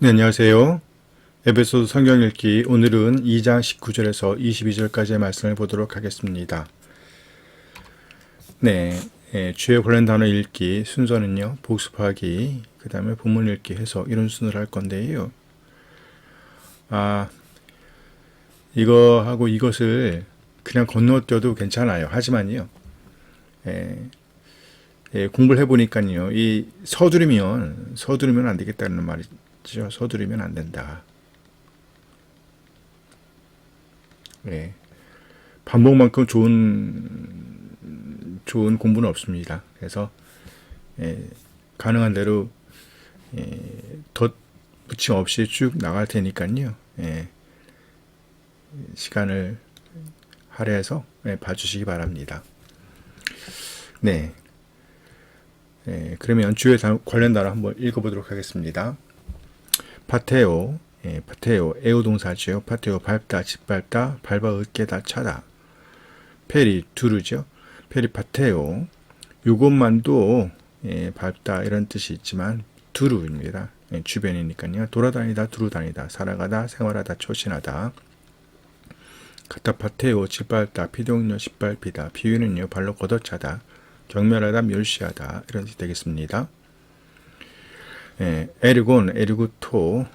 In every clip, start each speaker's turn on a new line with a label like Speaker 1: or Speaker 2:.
Speaker 1: 네, 안녕하세요. 에베소서 성경 읽기 오늘은 2장 19절에서 22절까지의 말씀을 보도록 하겠습니다. 네, 주에 관련 단어 읽기 순서는요. 복습하기, 그 다음에 본문 읽기 해서 이런 순서를 할 건데요. 이거하고 이것을 그냥 건너뛰어도 괜찮아요. 하지만요. 공부를 해보니까요. 이 서두르면 안 되겠다는 말이죠. 서두르면 안 된다. 반복만큼 좋은 공부는 없습니다. 그래서 가능한 대로 덧붙임 없이 쭉 나갈 테니까요. 시간을 할애해서 봐주시기 바랍니다. 네. 그러면 주에 관련 단어 한번 읽어보도록 하겠습니다. 파테오, 파테오, 애호 동사죠. 파테오, 밟다, 짓밟다, 밟아 으깨다, 차다. 페리, 두르죠. 페리 파테오, 이것만도 밟다 이런 뜻이 있지만 두루입니다. 주변이니까요. 돌아다니다, 두루다니다, 살아가다, 생활하다, 초신하다. 카타파테오, 짓밟다, 피동료, 짓밟히다. 비유는요, 발로 걷어차다, 경멸하다, 멸시하다 이런 뜻이 되겠습니다. 에르곤, 에르구토,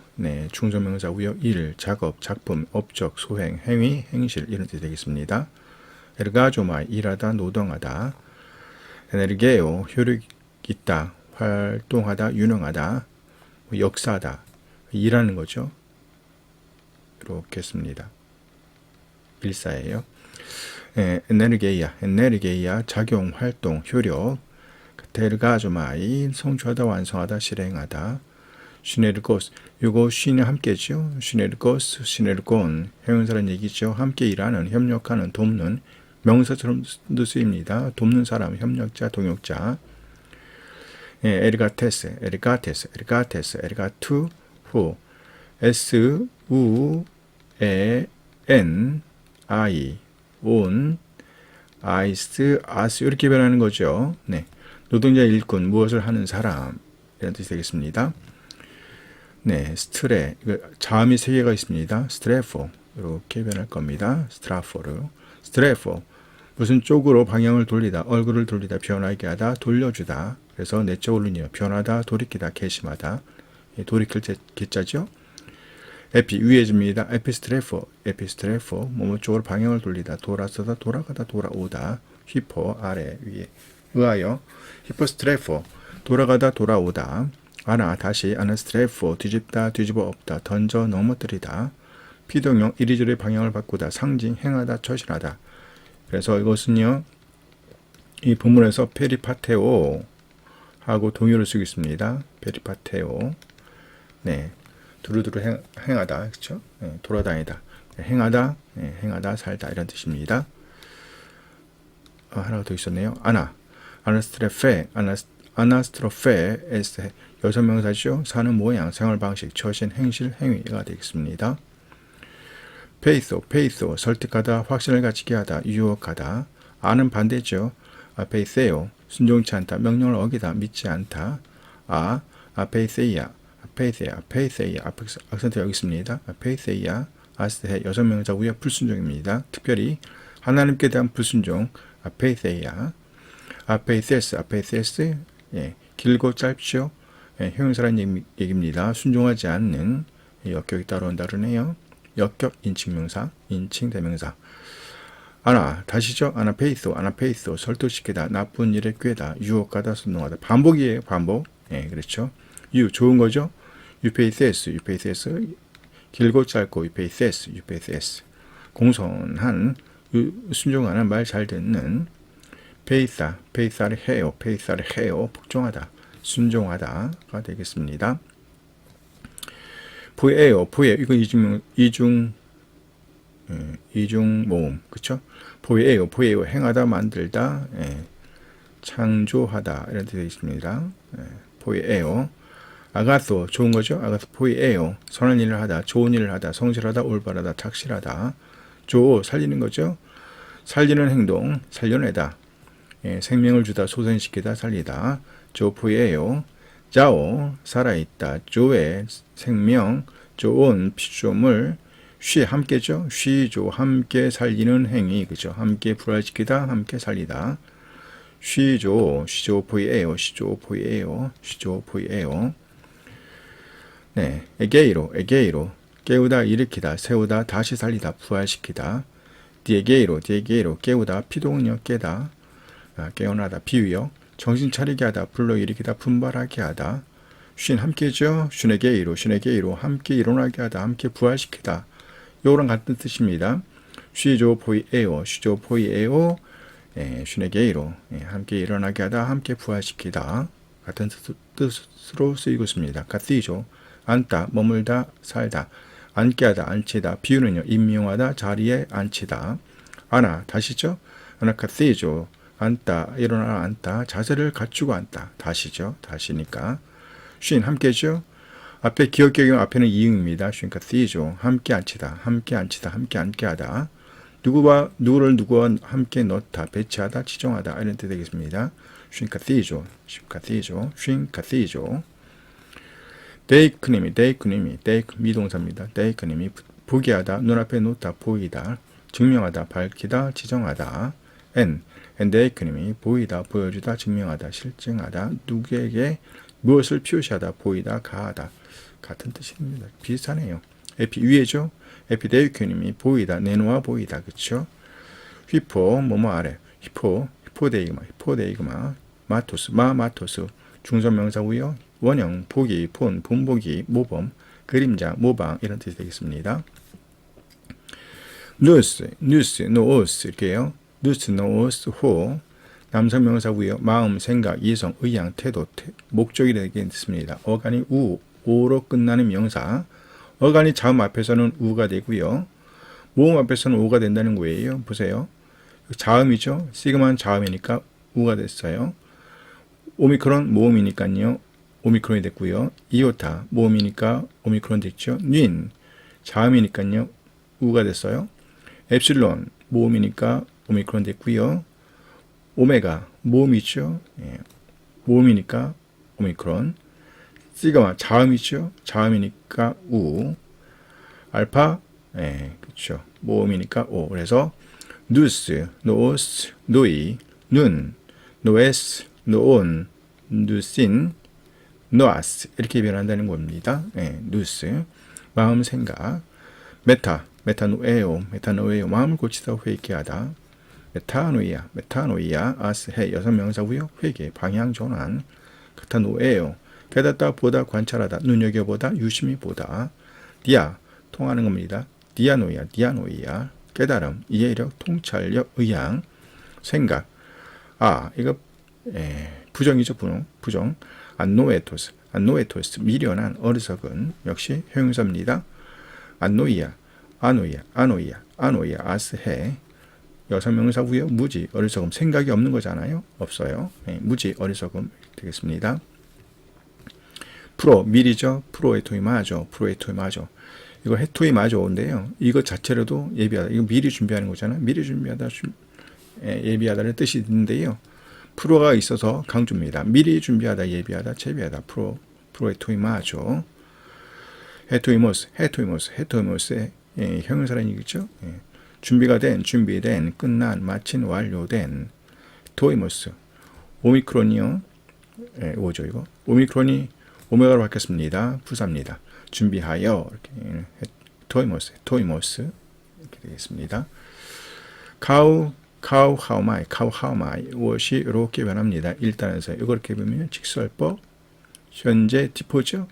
Speaker 1: 중성명사 우역, 일, 작업, 작품, 업적, 소행, 행위, 행실 이런 뜻이 되겠습니다. 에르가조마, 일하다, 노동하다. 에네르게오, 효력 있다, 활동하다, 유능하다, 역사하다, 일하는 거죠. 이렇게 씁니다. 일사예요. 에네르게이아, 작용, 활동, 효력. 데르가조마이, 성취하다, 완성하다, 실행하다. 시네르고스, 요거 쉬는 함께죠. 시네르고스, 시네르곤, 형용사라는 얘기죠. 함께 일하는, 협력하는, 돕는, 명사처럼도 쓰입니다. 돕는 사람, 협력자, 동역자. 에르가테스, 에르가투, 후, S, 우, 에, 엔, 아이, 온, 아이스, 아스 이렇게 변하는 거죠. 네. 노동자 일꾼, 무엇을 하는 사람 이런 뜻이 되겠습니다. 네, 스트레, 자음이 3개가 있습니다. 스트레포 이렇게 변할 겁니다. 스트레포 무슨 쪽으로 방향을 돌리다, 얼굴을 돌리다, 변하게 하다, 돌려주다. 그래서 내적으로는요, 변하다, 돌이키다, 개심하다. 돌이킬 개자죠. 에피 위에 줍니다. 에피스트레포 뭐뭐 쪽으로 방향을 돌리다, 돌아서다, 돌아가다, 돌아오다. 휘포 아래 위에 의하여 히포스트레포 돌아가다, 돌아오다. 아나 다시 아나스트레포 뒤집다, 뒤집어 엎다, 던져 넘어뜨리다. 피동용 이리저리 방향을 바꾸다, 상징 행하다, 처신하다. 그래서 이것은요, 이 본문에서 페리파테오 하고 동요를 쓰고 있습니다. 페리파테오. 네, 두루두루 행하다, 그렇죠? 네, 돌아다니다, 행하다, 행하다, 살다 이런 뜻입니다. 하나가 더 있었네요. 아나스트로페, 에스 여성명사죠. 사는 모양, 생활 방식, 처신, 행실, 행위가 되겠습니다. 페이소, 설득하다, 확신을 가지게 하다, 유혹하다. 아는 반대죠. 페이세요, 순종치 않다, 명령을 어기다, 믿지 않다. 페이세이아, 악센트 여기 있습니다. 페이세이아, 아스테 여성명사 우역 불순종입니다. 특별히 하나님께 대한 불순종, 페이세이아. 페이세스, 길고 짧죠. 형용사라는 얘기입니다. 순종하지 않는 역격이 따라온다 그러네요. 역격 인칭명사, 인칭 대명사. 다시죠. 아나페이소, 설득시키다, 나쁜 일에 꾀다, 유혹하다, 선동하다. 반복이에요, 반복. 그렇죠. 좋은 거죠. 유페이세스, 길고 짧고, 유페이세스. 공손한, 순종하는, 말 잘 듣는. 페이사를 해요, 복종하다, 순종하다가 되겠습니다. 포에요, 이건 이중 모음, 그쵸? 포에요, 행하다, 만들다, 창조하다 이런 뜻이 있습니다. 포에요. 아가소, 좋은 거죠? 포에요, 선한 일을 하다, 좋은 일을 하다, 성실하다, 올바르다, 착실하다. 살리는 거죠? 살리는 행동, 살려내다. 생명을 주다, 소생시키다, 살리다. 포에요. 자오 살아있다. 조의 생명, 조온 피조물, 쉬 함께죠. 쉬조 함께 살리는 행위 그죠. 함께 부활시키다, 함께 살리다. 쉬조 포이에요. 쉬조 포이에요. 네, 에게이로 깨우다 일으키다, 세우다 다시 살리다, 부활시키다. 디에게이로 깨우다 피동력 깨다, 깨어나다 비유요. 정신 차리게 하다, 불러일으키다, 분발하게 하다. 쉰 함께죠. 쉰에게이로 함께 일어나게 하다, 함께 부활시키다. 요거랑 같은 뜻입니다. 쉬조 포이에요. 쉰에게이로 함께 일어나게 하다, 함께 부활시키다. 같은 뜻으로 쓰이고 있습니다. 가티조 앉다, 머물다, 살다. 앉게 하다, 앉히다. 비유는요, 임명하다, 자리에 앉히다. 아나, 다시죠? 아나 카티조 앉다, 일어나 앉다, 자세를 갖추고 앉다. 다시죠? 다시니까. 쉰 함께죠? 앞에 기억경영 앞에는 이응입니다. 쉰 카티조 함께 앉히다, 함께 앉게 하다. 누구를 누구와 함께 넣다, 배치하다, 지정하다 이런 뜻 되겠습니다. 쉰 카티조. 데이크님이 미동사입니다. 데이크님이 보게 하다, 눈앞에 놓다, 보이다, 증명하다, 밝히다, 지정하다. 데이크님이 보이다, 보여주다, 증명하다, 실증하다, 누구에게 무엇을 표시하다, 보이다, 가하다. 같은 뜻입니다. 비슷하네요. 에피 위에죠. 에피데이크님이 보이다, 내놓아 보이다, 그렇죠? 휘포 뭐뭐 아래, 히포데이그마, 마토스 중성명사고요. 원형, 보기, 본보기, 모범, 그림자, 모방 이런 뜻이 되겠습니다. 뉴스, 노스 이렇게요. 뉴스, 노스, 호 남성명사고요. 마음, 생각, 이성, 의향, 태도, 목적이 되겠습니다. 어간이 오로 끝나는 명사. 어간이 자음 앞에서는 우가 되고요. 모음 앞에서는 오가 된다는 거예요. 보세요. 자음이죠. 시그마는 자음이니까 우가 됐어요. 오미크론 모음이니까요. 오미크론이 됐고요. 이오타 모음이니까 오미크론 됐죠. 닌 자음이니까요. 우가 됐어요. 엡실론 모음이니까 오미크론 됐고요. 오메가 모음이죠. 모음이니까 오미크론. 시그마 자음이죠. 자음이니까 우. 알파 그렇죠. 모음이니까 오. 그래서 누스, 노스, 노이, 눈, 노에스, 노온, 누신, 노아스 이렇게 변한다는 겁니다. 누스 마음 생각. 메타노에요 마음을 고치다, 회개하다. 메타노이아 아스 해 여성명사고요. 회개, 방향 전환. 카타노에요 깨닫다, 보다, 관찰하다, 눈여겨보다, 유심히 보다. 디아 통하는 겁니다. 디아노이아 깨달음, 이해력, 통찰력, 의향, 생각. 이거 부정이죠. 부정. 안노에토스 미련한, 어리석은. 역시 형용사입니다. 안노이아 아스해 여성명사고요. 무지, 어리석음, 생각이 없는 거잖아요. 없어요. 무지, 어리석음 되겠습니다. 프로, 미리죠. 프로에토이마죠. 이거 헤토이마죠인데요. 이거 자체로도 예비하다. 이거 미리 준비하는 거잖아요. 미리 준비하다, 예비하다는 뜻이 있는데요. 프로가 있어서 강조입니다. 미리 준비하다, 예비하다, 채비하다. 프로에토이마죠. 헤토이모스의 형용사라는 얘기죠. 준비가 된, 준비된, 끝난, 마친, 완료된. 토이모스. 오미크론이요. 오죠, 이거. 오미크론이 오메가로 바뀌었습니다. 부사입니다. 준비하여. 이렇게. 토이모스. 이렇게 되겠습니다. 하우마이. 무엇이 이렇게 변합니다. 일단에서 이렇게 보면 직설법, 현재 디포죠.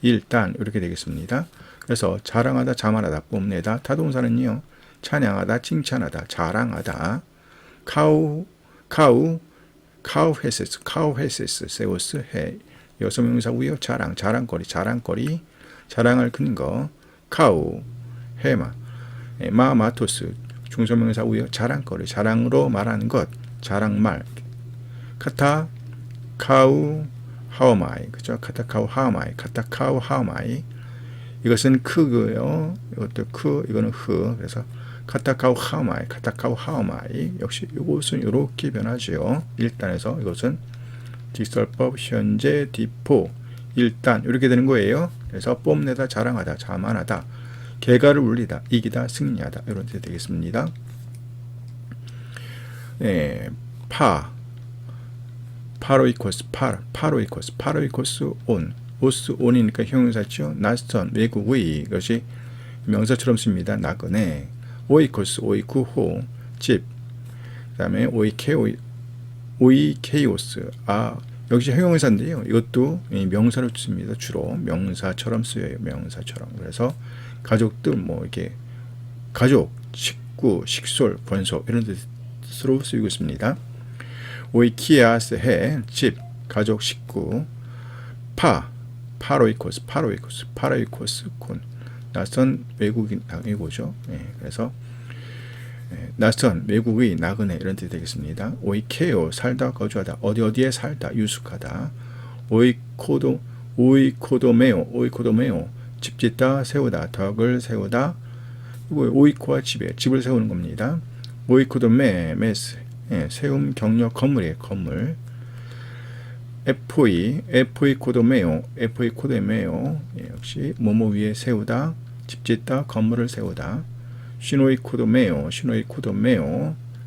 Speaker 1: 일단 이렇게 되겠습니다. 그래서 자랑하다, 자만하다, 뽐내다. 타동사는요. 찬양하다, 칭찬하다, 자랑하다. 카우헤세스, 세우스, 해. 여성명사고요. 자랑거리, 자랑할 근거. 헤마, 마토스, 중소명사고요. 자랑거리, 자랑으로 말하는 것, 자랑말. 하오마이, 그죠? 하오마이. 이것은 크고요. 이것도 이거는 흐. 그래서 하오마이. 역시 이것은 이렇게 변하죠. 일단에서 이것은 직설법 현재 디포 일단 이렇게 되는 거예요. 그래서 뽐내다 자랑하다 자만하다 개가를 울리다 이기다 승리하다 이런 뜻이 되겠습니다. 네, 파로이코스 온 오스 온이니까 형용사죠. 낯선 외국의 이것이 명사처럼 씁니다. 나그네 오이코스 오이쿠호 집 그다음에 오이케이오스 역시 형용사인데요. 이것도 명사로 씁니다. 주로 명사처럼 쓰여요. 명사처럼. 그래서 가족들 이렇게 가족, 식구, 식솔, 권속 이런 뜻으로 쓰이고 있습니다. 오이키아스 해, 집, 가족, 식구, 파로이코스 군 낯선 외국인 이거죠. 그래서 낯선 외국의 나그네 이런 뜻이 되겠습니다. 오이케오 살다 거주하다 어디에 살다 유숙하다. 오이코도메오 집짓다 세우다 덕을 세우다. 이거 오이코와 집을 세우는 겁니다. 오이코도메 세움 경력 건물이에요. 건물. 에포이코도메오 역시 뭐뭐 위에 세우다 집짓다 건물을 세우다. 시노이코도메오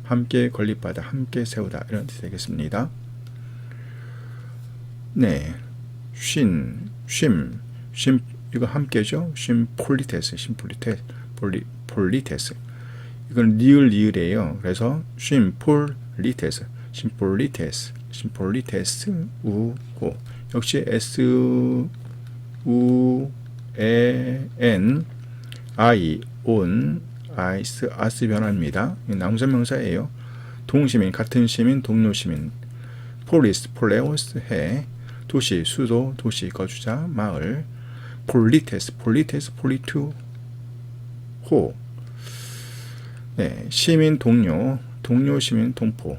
Speaker 1: 함께 건립하다 함께 세우다 이런 뜻이 되겠습니다. 네, 쉼 이거 함께죠. 폴리테스 이건 리을이에요. 그래서 심폴리테스 우고 역시 SUN I 온 아이스 아스 변화입니다. 남성명사예요. 동시민 같은 시민 동료 시민 폴레오스 해 도시 수도 도시 거주자 마을 폴리투 호 네, 시민 동료 시민 동포.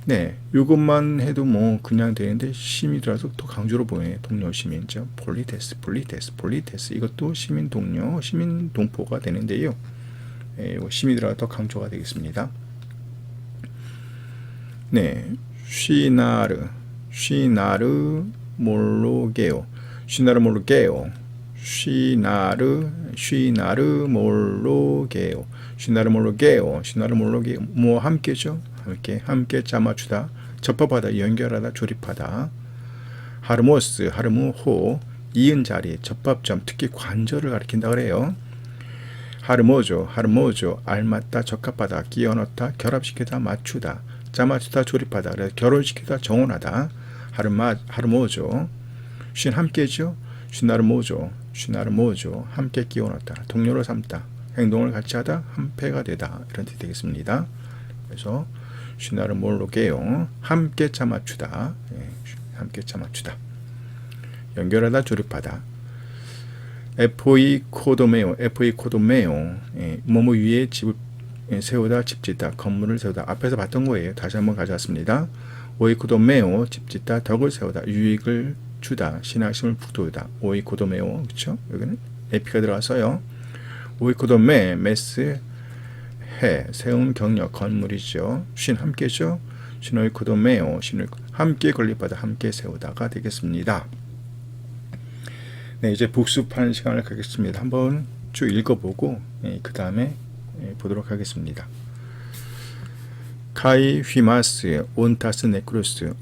Speaker 1: 네, 이것만 해도 그냥 되는데 시민이라서 더 강조로 보여요. 동료 시민죠. 폴리테스 이것도 시민 동료 시민 동포가 되는데요. 시민이라서 더 강조가 되겠습니다. 네, 쉬나르 몰로게오 함께죠. 함께 짜맞추다 접합하다 연결하다 조립하다. 하르무호 이은 자리 접합점 특히 관절을 가리킨다 그래요. 하르모조 알맞다 적합하다 끼워넣다 결합시키다 맞추다 짜맞추다 조립하다 그래서 결혼시키다 정혼하다. 하르모조 쉰 함께죠. 쉰나르모조 함께 끼워넣다 동료로 삼다 행동을 같이 하다 한패가 되다 이런 뜻이 되겠습니다. 그래서 쉰나르몰로게요 함께 짜맞추다 연결하다 조립하다. 에포이코도메오 뭐뭐 위에 집을 세우다 집짓다 건물을 세우다 앞에서 봤던 거예요. 다시 한번 가져왔습니다. 오이코도메오 집짓다 덕을 세우다 유익을 주다 신앙심을 북돋우다. 오이코도메오 그렇죠? 여기는 에피가 들어가서요. 오이코도메 메스 해 세운 경력 건물이죠. 쉰 함께죠. 시노이코도메오 함께 건립하다 함께 세우다가 되겠습니다. 네, 이제 복습하는 시간을 갖겠습니다. 한번 쭉 읽어보고 그 다음에 보도록 하겠습니다. 카이 휘마스 온타스 네크루스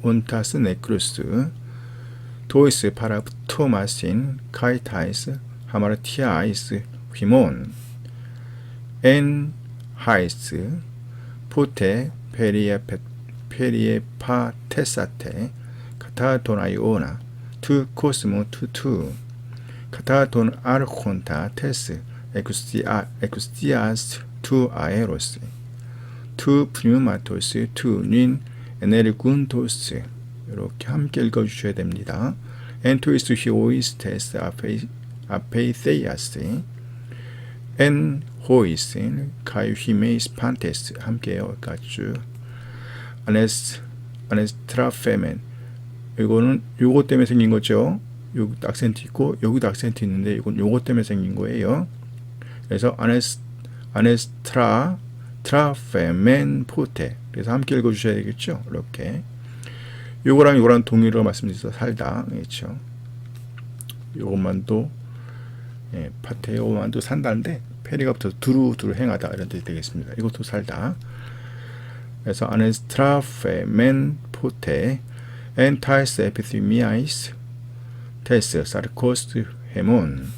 Speaker 1: 도이스 파라토마신 카이타이스 하마르티아이스 휘몬 엔 하이스 포테 페리에파 테사테 카타도나이오나 투 코스모 투투 카타돈 아르콘타 테스 에쿠스티아스 투 아에로스 투 프뉴마토스 투 닌 에네르군토스 이렇게 함께 읽어주셔야 됩니다. 엔토이스 히오이스테스 아페이세이아스 엔 호이스 카이히메이스 판테스 함께요. 여기까지 아네스트라페멘 이거는 요거 때문에 생긴 거죠. 여기도 악센트 있고 여기도 악센트 있는데 이건 요거 때문에 생긴 거예요. 그래서 트라페멘 포테 그래서 함께 읽어주셔야 되겠죠. 이렇게 요거랑 동의로 말씀드려서 살다. 그렇죠. 요것만도 파테 요것만도 산다인데 페리가 붙어서 두루 행하다 이런 뜻이 되겠습니다. 이것도 살다. 그래서 아네스트라페멘 포테 엔타이스 에피티미아이스 테스 사르코스 헤몬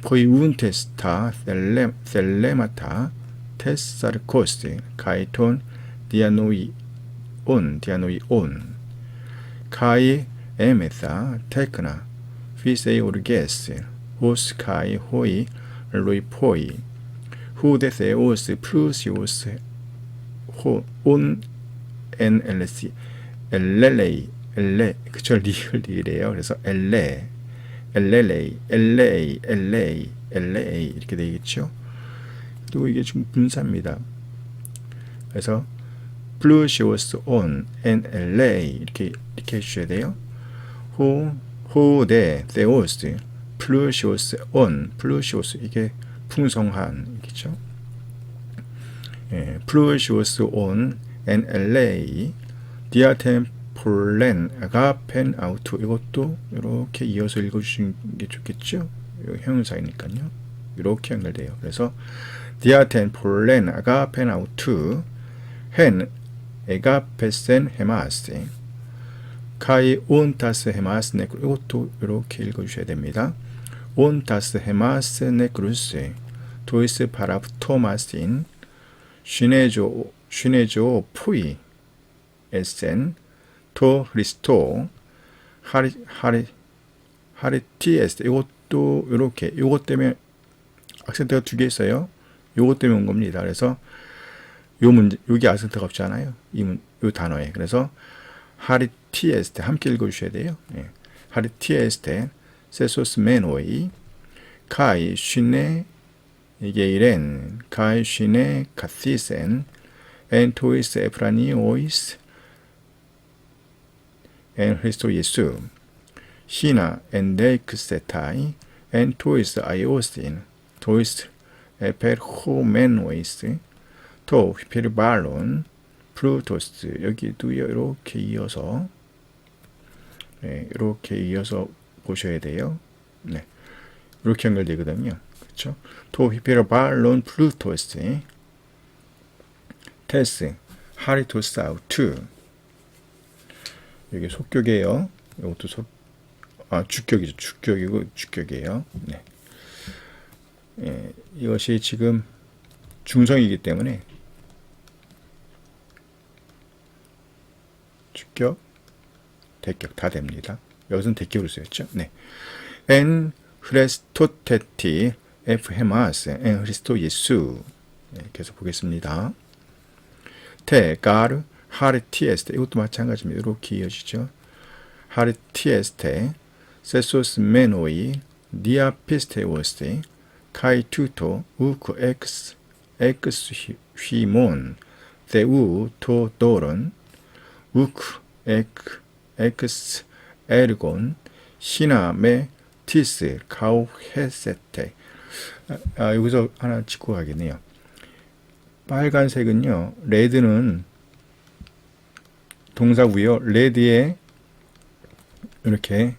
Speaker 1: 포이운 테스타 셀레마타 테스 사르코스 카이톤 디아노이 온 카이 에메사 테크나 피세이 오르게스 오스 카이 호이 로이포이 후데세오스 플루시오스 온 NLC 엘레 그쵸 리을이래요. 그래서 LA 이렇게 되겠죠. 그리고 이게 지금 분사입니다. 그래서 플루시오스 온 NLA 이렇게 해주셔야 돼요. 호데 세오스 플루시오스 온 플루시오스 이게 풍성한 플루시오스 온 NLA 디아템폴렌 아가펜 아우토 이것도 이렇게 이어서 읽어주시는 게 좋겠죠. 형용사이니까요. 이렇게 연결돼요. 그래서 디아템폴렌 아가펜 아우투 헨 에가페센 헤마스 카이 온타스 헤마스 네크루스 이것도 이렇게 읽어주셔야 됩니다. 온타스 헤마스 네크루스 도이스 파라토마신 슈네조 푸이 에센 토 리스토 하리티에스 이것도 이렇게 요것 때문에 악센트가 두 개 있어요. 요것 때문에 온 겁니다. 그래서 여기 악센트가 없잖아요. 요 단어에. 그래서 하리티에스테 함께 읽어주셔야 돼요. 하리티에스테 세소스 메노이 카이 슈네 게이렌 카이 슈네 카티센 엔토이스 에프라니오이스 엔 크리스토 예수 시나 엔데이크세타이 엔토이스 아이오스틴 토이스 에페르호메노이스 토 휘페르발론 플루토스 여기도 이렇게 이어서 보셔야 돼요. 이렇게 연결되거든요. 그렇죠? 토 휘페르발론 플루토스 테스 하리토스 아우투 여기 속격이에요. 이것도 주격이죠. 주격이에요. 이것이 지금 중성이기 때문에 주격, 대격 다 됩니다. 여기서는 대격으로 쓰였죠. 엔 흐레스토테티 에프 헤마스 엔 흐리스토 예수 계속 보겠습니다. 테 가르 하르티에스테 이것도 마찬가지입니다. 이렇게 이어지죠. 하르티에스테 세소스 메노이 디아피스테오스테 카이투토 우크 엑스 휘몬 데우 토도론 우크 엑스 에르곤 시나메 티스 카우헤세테 여기서 하나 짚고 가겠네요. 빨간색은요. 레드는 동사고요. 레드에 이렇게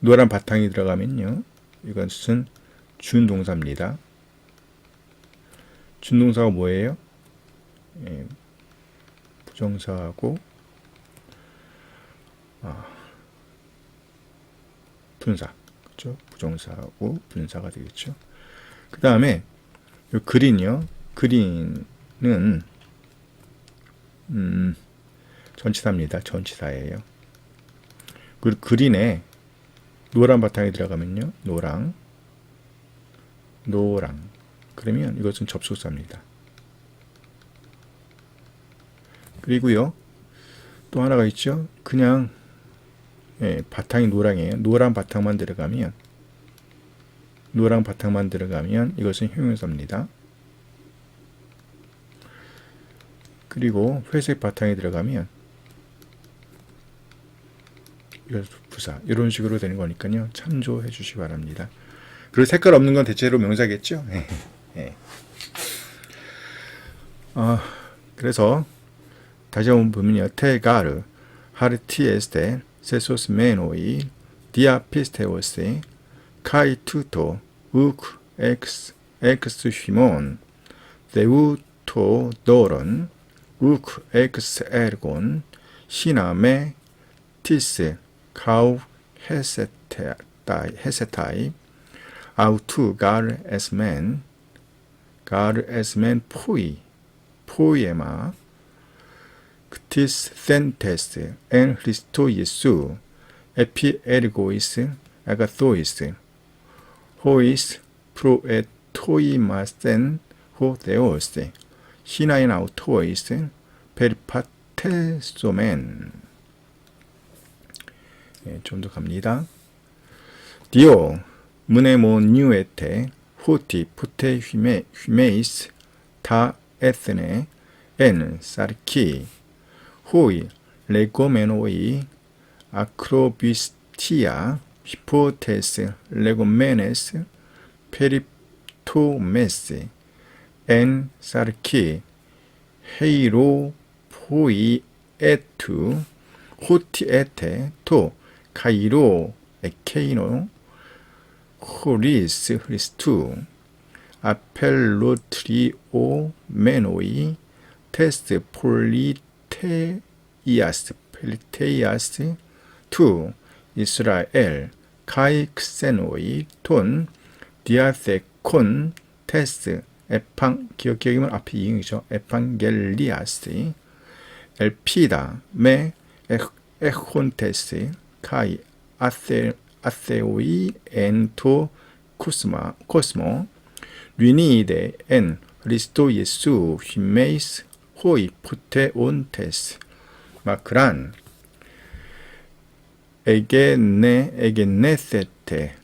Speaker 1: 노란 바탕이 들어가면요. 이것은 준동사입니다. 준동사가 뭐예요? 부정사하고 분사. 그렇죠? 부정사하고 분사가 되겠죠. 그 다음에 이 그린이요. 그린은 전치사입니다. 전치사예요. 그리고 그린에 노란 바탕이 들어가면요. 노랑. 그러면 이것은 접속사입니다. 그리고요. 또 하나가 있죠. 그냥 바탕이 노랑이에요. 노란 바탕만 들어가면 이것은 형용사입니다. 그리고 회색 바탕이 들어가면 이것은 부사. 이런 식으로 되는 거니까요. 참조해 주시기 바랍니다. 그리고 색깔 없는 건 대체로 명사겠죠. 그래서 다시 한번 보면요. 테가르 hartieste sesos menoi diapisteos kai tuto uk ex himon theuto doron uk ex ergon 신함에 티스 카우 헤세타이 아우투 갈 에스멘 포이에마 크티스 센테스 엔 크리스토 예수 에피 에르고이스 아가토이스 호이스 프로에토이마센 호데오스 시나인 아우토이스 페르파테소멘. 좀 더 갑니다. 디오 무네모 뉴에테 후티 푸테 휘메이스 다 에스네 엔 사르키 호이 레고메노이 아크로비스티아 히포테스 레고메네스 페리토메스 엔 사르키 헤이로 포이 에투 호티 에테 토 카이로 에케이노 호리스 흐리스투 아펠로트리오 메노이 테스트 폴리테이아스 투 이스라엘 카이 크세노이 톤 디아세콘 테스 기억기억이면 앞에 이응이죠. 에판겔리아스 엘피다 메 에혼테스 카이 아세오이 엔토 코스모 리니데 엔 리스토 예수 휘메이스 호이 푸테온테스 마크란 에게네세테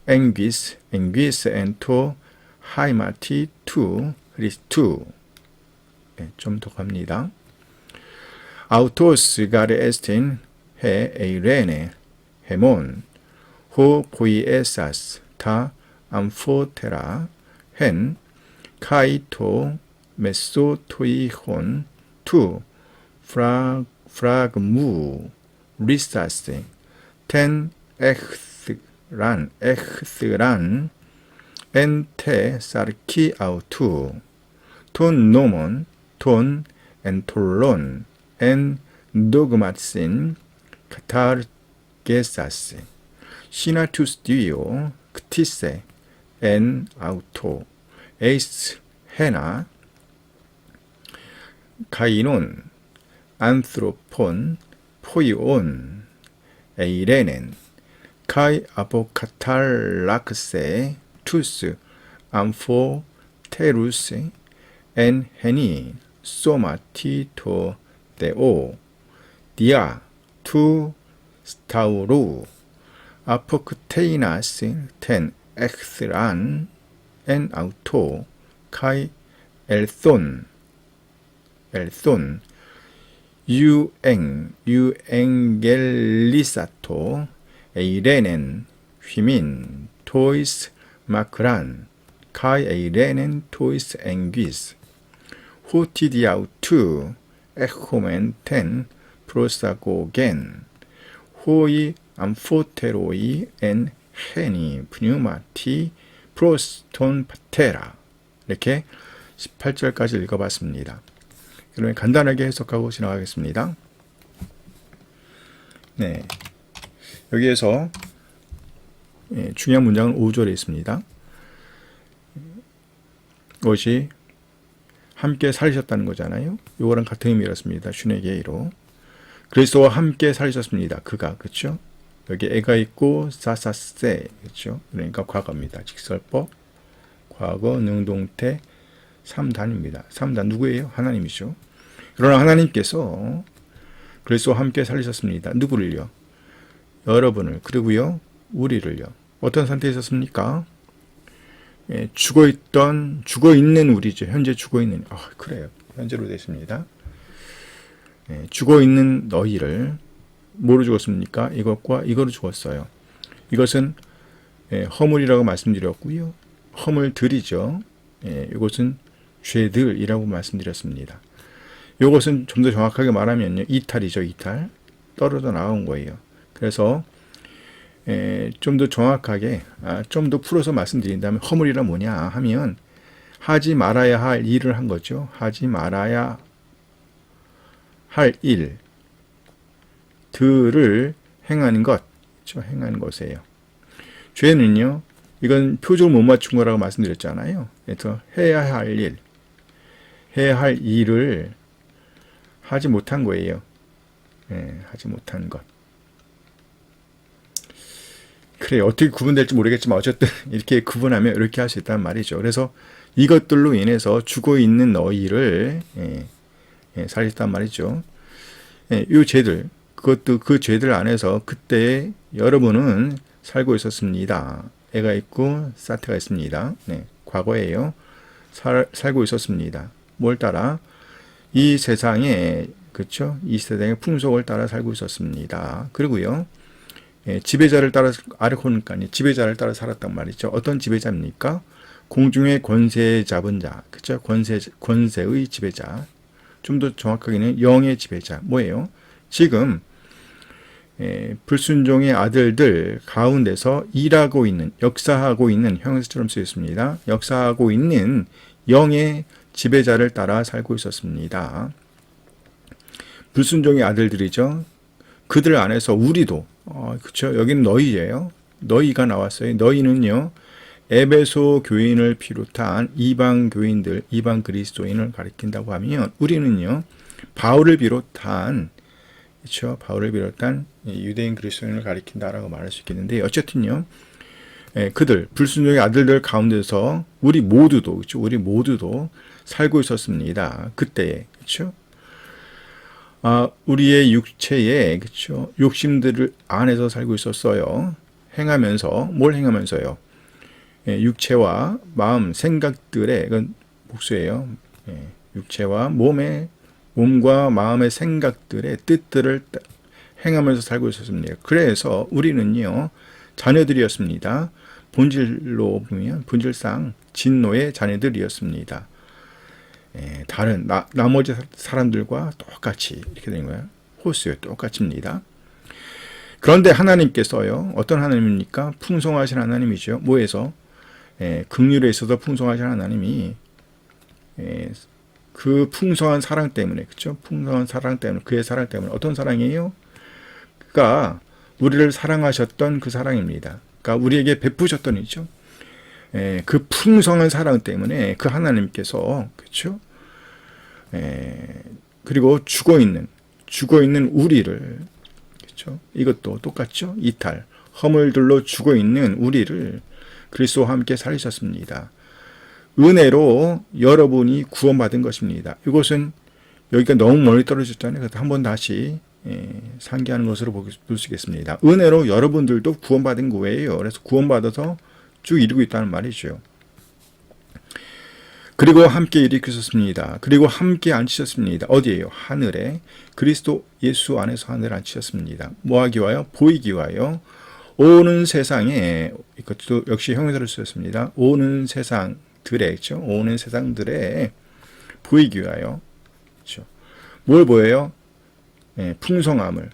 Speaker 1: 앵귀스 엔토 하이마티 투 리스투. 좀 더 갑니다. 아우토스 가르 에스틴 헤 에이레네 헤몬 호 포이에사스 타 암포테라 헨 카이토 메소토이혼 투 프라그무 리사스 텐 엑스란 엔테 사르키 아우투 톤 노몬 톤 엔톨론 엔 도그마신 카타르게사스 시나투스 디오 크티세 엔 아우토 에이스 헤나 카이논 안트로폰 포이온 에이레넨 카이 아보카탈락세 투스 암포 테루스 엔 헤니 소마티토 데오 디아 투 스타우루 아포크테이나스 텐 엑스란 엔 아우토 카이 엘손 유엥겔리사토 에이레넨 휘민 토이스 마크란 카이 에이레넨 토이스 앵귀스 호티디아우투 에코멘 텐 프로사고겐 호이 암포테로이 엔 헤니 프뉴마티 프로스톤 파테라. 이렇게 18절까지 읽어봤습니다. 그러면 간단하게 해석하고 지나가겠습니다. 네, 여기에서 중요한 문장은 5절에 있습니다. 이것이 함께 살리셨다는 거잖아요. 이거랑 같은 의미였습니다. 슈네게이로 그리스도와 함께 살리셨습니다. 그가, 그렇죠? 여기 애가 있고 사사세, 그렇죠? 그러니까 과거입니다. 직설법, 과거, 능동태, 3단입니다. 3단 누구예요? 하나님이죠. 그러나 하나님께서 그리스도와 함께 살리셨습니다. 누구를요? 여러분을, 그리고요 우리를요. 어떤 상태에 있었습니까? 죽어있는 우리죠. 현재 죽어있는, 그래요. 현재로 됐습니다. 죽어있는 너희를 뭐로 죽었습니까? 이것과 이거로 죽었어요. 이것은 허물이라고 말씀드렸고요. 허물들이죠. 이것은 죄들이라고 말씀드렸습니다. 이것은 좀 더 정확하게 말하면요, 이탈이죠. 이탈. 떨어져 나온 거예요. 그래서 좀 더 정확하게 좀 더 풀어서 말씀드린다면 허물이란 뭐냐 하면 하지 말아야 할 일을 한 거죠. 하지 말아야 할 일들을 행하는 것, 그렇죠? 행하는 것이에요. 죄는요, 이건 표적을 못 맞춘 거라고 말씀드렸잖아요. 그래서 해야 할 일, 해야 할 일을 하지 못한 거예요. 하지 못한 것. 그래, 어떻게 구분될지 모르겠지만 어쨌든 이렇게 구분하면 이렇게 할 수 있단 말이죠. 그래서 이것들로 인해서 죽어 있는 너희를 살렸단 말이죠. 이 죄들, 그것도 그 죄들 안에서 그때 여러분은 살고 있었습니다. 애가 있고 사태가 있습니다. 과거예요. 살고 있었습니다. 뭘 따라? 이 세상에, 그렇죠? 이 세상의 풍속을 따라 살고 있었습니다. 그리고요, 지배자를 따라, 아르코니까니 지배자를 따라 살았단 말이죠. 어떤 지배자입니까? 공중의 권세 잡은 자, 그렇죠? 권세의 지배자. 좀 더 정확하게는 영의 지배자. 뭐예요? 지금 불순종의 아들들 가운데서 일하고 있는, 역사하고 있는, 형용사처럼 쓰였습니다. 역사하고 있는 영의 지배자를 따라 살고 있었습니다. 불순종의 아들들이죠. 그들 안에서 우리도, 그렇죠? 여기는 너희예요. 너희가 나왔어요. 너희는요, 에베소 교인을 비롯한 이방 교인들, 이방 그리스도인을 가리킨다고 하면 우리는요, 바울을 비롯한, 그렇죠? 바울을 비롯한 유대인 그리스도인을 가리킨다라고 말할 수 있겠는데, 어쨌든요, 그들 불순종의 아들들 가운데서 우리 모두도, 그렇죠? 우리 모두도 살고 있었습니다. 그때에, 그렇죠? 우리의 육체에, 그렇죠? 욕심들을 안에서 살고 있었어요. 행하면서, 뭘 행하면서요? 육체와 마음, 생각들의, 이건 복수예요. 육체와 몸과 마음의 생각들의 뜻들을 행하면서 살고 있었습니다. 그래서 우리는요, 자녀들이었습니다. 본질로 보면, 본질상 진노의 자녀들이었습니다. 다른, 나머지 사람들과 똑같이, 이렇게 되는 거예요. 호수요, 똑같습니다. 그런데 하나님께서요, 어떤 하나님입니까? 풍성하신 하나님이죠. 뭐에서? 긍휼에 있어서 풍성하신 하나님이 그 풍성한 사랑 때문에, 그렇죠? 풍성한 사랑 때문에, 그의 사랑 때문에 어떤 사랑이에요? 그가 우리를 사랑하셨던 그 사랑입니다. 그러니까 우리에게 베푸셨던 이죠. 그 풍성한 사랑 때문에 그 하나님께서, 그렇죠? 그리고 죽어 있는 우리를, 그렇죠? 이것도 똑같죠? 이탈, 허물들로 죽어 있는 우리를 그리스도와 함께 살리셨습니다. 은혜로 여러분이 구원받은 것입니다. 이것은 여기가 너무 멀리 떨어졌잖아요. 그래서 한번 다시 상기하는 것으로 볼 수 있겠습니다. 은혜로 여러분들도 구원받은 거예요. 그래서 구원받아서 쭉 이루고 있다는 말이죠. 그리고 함께 일으키셨습니다. 그리고 함께 앉히셨습니다. 어디에요? 하늘에. 그리스도 예수 안에서 하늘에 앉히셨습니다. 뭐하기 위하여? 보이기 위하여. 오는 세상에, 이것도 역시 형용사를 쓰였습니다. 오는 세상들에, 그렇죠? 오는 세상들에 보이기 위하여. 그렇죠? 뭘 보여요? 풍성함을.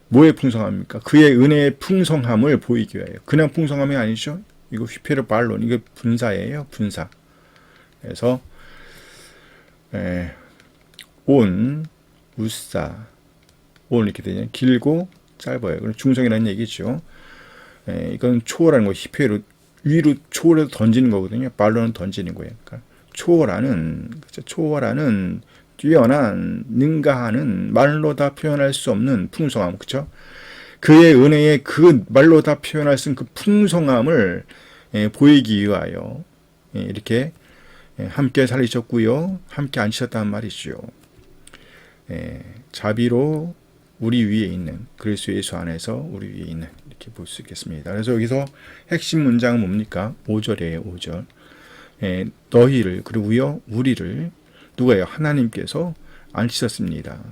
Speaker 1: 뭐의 풍성함입니까? 그의 은혜의 풍성함을 보이기 위하여. 그냥 풍성함이 아니죠? 이거 휘페르 발론, 이거 분사예요. 분사. 그래서 온, 우사, 온 이렇게 되냐? 길고 짧아요. 그럼 중성이라는 얘기죠. 이건 초월하는 거, 히페르 위로 초월해서 던지는 거거든요. 발로는 던지는 거예요. 그러니까 초월하는, 그렇죠? 초월하는, 뛰어난, 능가하는, 말로 다 표현할 수 없는 풍성함, 그렇죠? 그의 은혜의 그 말로 다 표현할 수 있는 그 풍성함을 보이기 위하여 이렇게 함께 살리셨고요, 함께 앉히셨단 말이죠. 자비로 우리 위에 있는, 그리스도 예수 안에서 우리 위에 있는, 이렇게 볼 수 있겠습니다. 그래서 여기서 핵심 문장은 뭡니까? 5절이에요. 5절. 너희를, 그리고요, 우리를 누가요? 하나님께서 앉히셨습니다.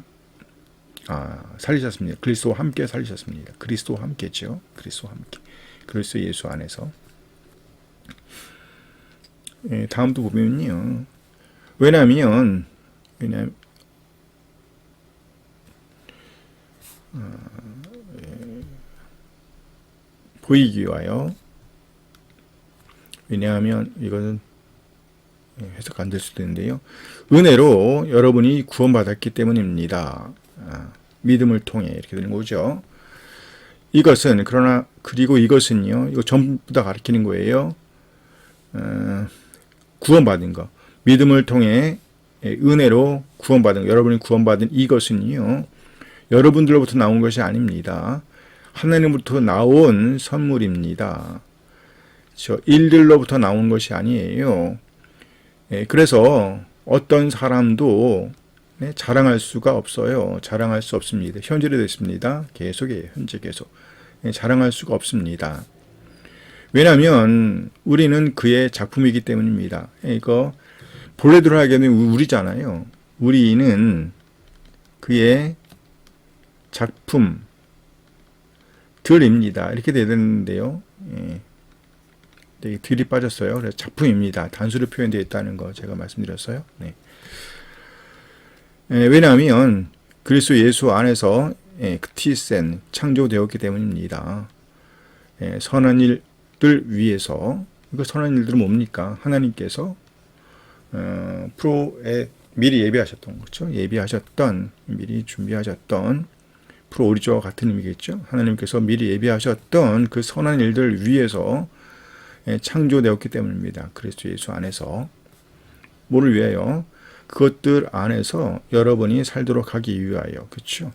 Speaker 1: 살리셨습니다. 그리스도와 함께 살리셨습니다. 그리스도와 함께죠. 그리스도와 함께. 그리스도 예수 안에서. 다음도 보면요. 왜냐하면 보이기 위하여. 왜냐하면 이것은 해석 안 될 수도 있는데요. 은혜로 여러분이 구원받았기 때문입니다. 믿음을 통해 이렇게 되는 거죠. 이것은 그리고 이것은요. 이거 전부 다 가리키는 거예요. 구원받은 거. 믿음을 통해 은혜로 구원받은 거. 여러분이 구원받은 이것은요. 여러분들로부터 나온 것이 아닙니다. 하나님으로부터 나온 선물입니다. 일들로부터 나온 것이 아니에요. 그래서 어떤 사람도 자랑할 수가 없어요. 자랑할 수 없습니다. 현재로 되어 있습니다. 계속이에요. 현재 계속. 자랑할 수가 없습니다. 왜냐하면 우리는 그의 작품이기 때문입니다. 이거 본래대로 하기에는 우리잖아요. 우리는 그의 작품들입니다. 이렇게 돼야 되는데요. 되게 들이 빠졌어요. 그래서 작품입니다. 단수로 표현되어 있다는 거 제가 말씀드렸어요. 네. 왜냐하면 그리스도 예수 안에서 크티센 창조되었기 때문입니다. 선한 일들 위해서. 이거 선한 일들은 뭡니까? 하나님께서 프로에 미리 예비하셨던 거죠. 미리 준비하셨던 프로 오리조와 같은 의미겠죠. 하나님께서 미리 예비하셨던 그 선한 일들 위해서 창조되었기 때문입니다. 그리스도 예수 안에서. 뭐를 위하여? 그것들 안에서 여러분이 살도록 하기 위하여. 그렇죠?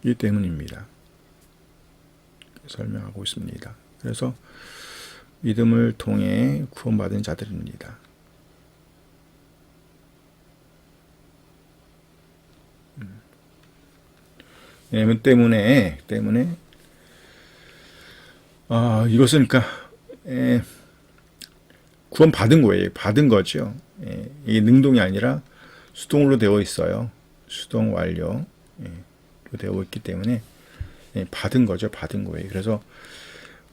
Speaker 1: 이 때문입니다. 설명하고 있습니다. 그래서 믿음을 통해 구원받은 자들입니다. 때문에 이것은 그러니까 구원받은 거예요. 받은 거죠. 이게 능동이 아니라 수동으로 되어 있어요. 수동 완료 되어 있기 때문에 받은 거죠. 받은 거예요. 그래서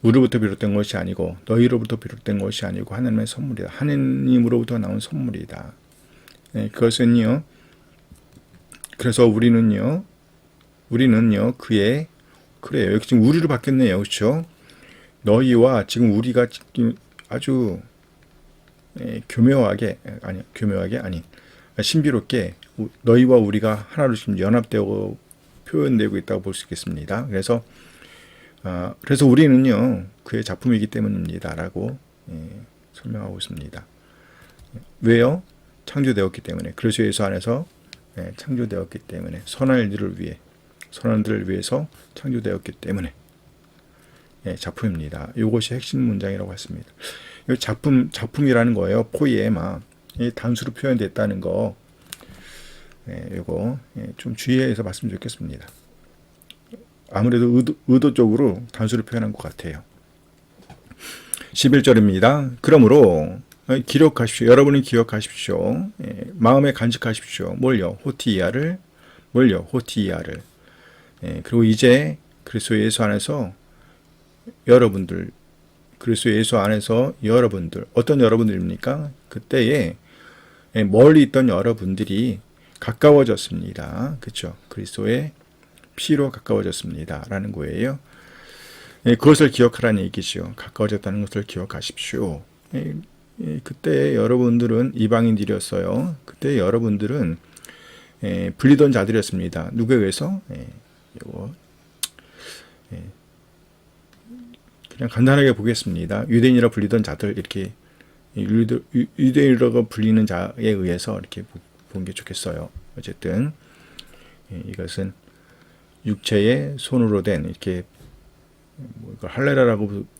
Speaker 1: 우리로부터 비롯된 것이 아니고 너희로부터 비롯된 것이 아니고 하나님의 선물이다. 하나님으로부터 나온 선물이다. 그것은요. 그래서 우리는요 그의 그래요. 여기 지금 우리로 바뀌었네요. 그렇죠? 너희와 지금 우리가 지금 아주 교묘하게 아니 신비롭게 너희와 우리가 하나로 지금 연합되고 표현되고 있다고 볼 수 있겠습니다. 그래서 우리는요 그의 작품이기 때문입니다라고 설명하고 있습니다. 왜요? 창조되었기 때문에. 그리스도 예수 안에서 창조되었기 때문에 선한 일들을 위해서 창조되었기 때문에 작품입니다. 이것이 핵심 문장이라고 했습니다. 작품이라는 거예요. 포이에마. 단수로 표현됐다는 거. 이거 좀 주의해서 말씀드리면 좋겠습니다. 아무래도 의도적으로 단수로 표현한 것 같아요. 11절입니다. 그러므로 기록하십시오. 여러분이 기억하십시오. 마음에 간직하십시오. 뭘요? 호티이아를. 그리고 이제 그리스도 예수 안에서 여러분들, 어떤 여러분들입니까? 그때에 멀리 있던 여러분들이 가까워졌습니다. 그렇죠? 그리스도의 피로 가까워졌습니다. 라는 거예요. 그것을 기억하라는 얘기죠. 가까워졌다는 것을 기억하십시오. 그때 여러분들은 이방인들이었어요. 그때 여러분들은 불리던 자들이었습니다. 누구에 의해서? 그냥 간단하게 보겠습니다. 유대인이라 불리던 자들, 이렇게 유대인이라고 불리는 자에 의해서 이렇게 보는 게 좋겠어요. 어쨌든 이것은 육체의 손으로 된 이렇게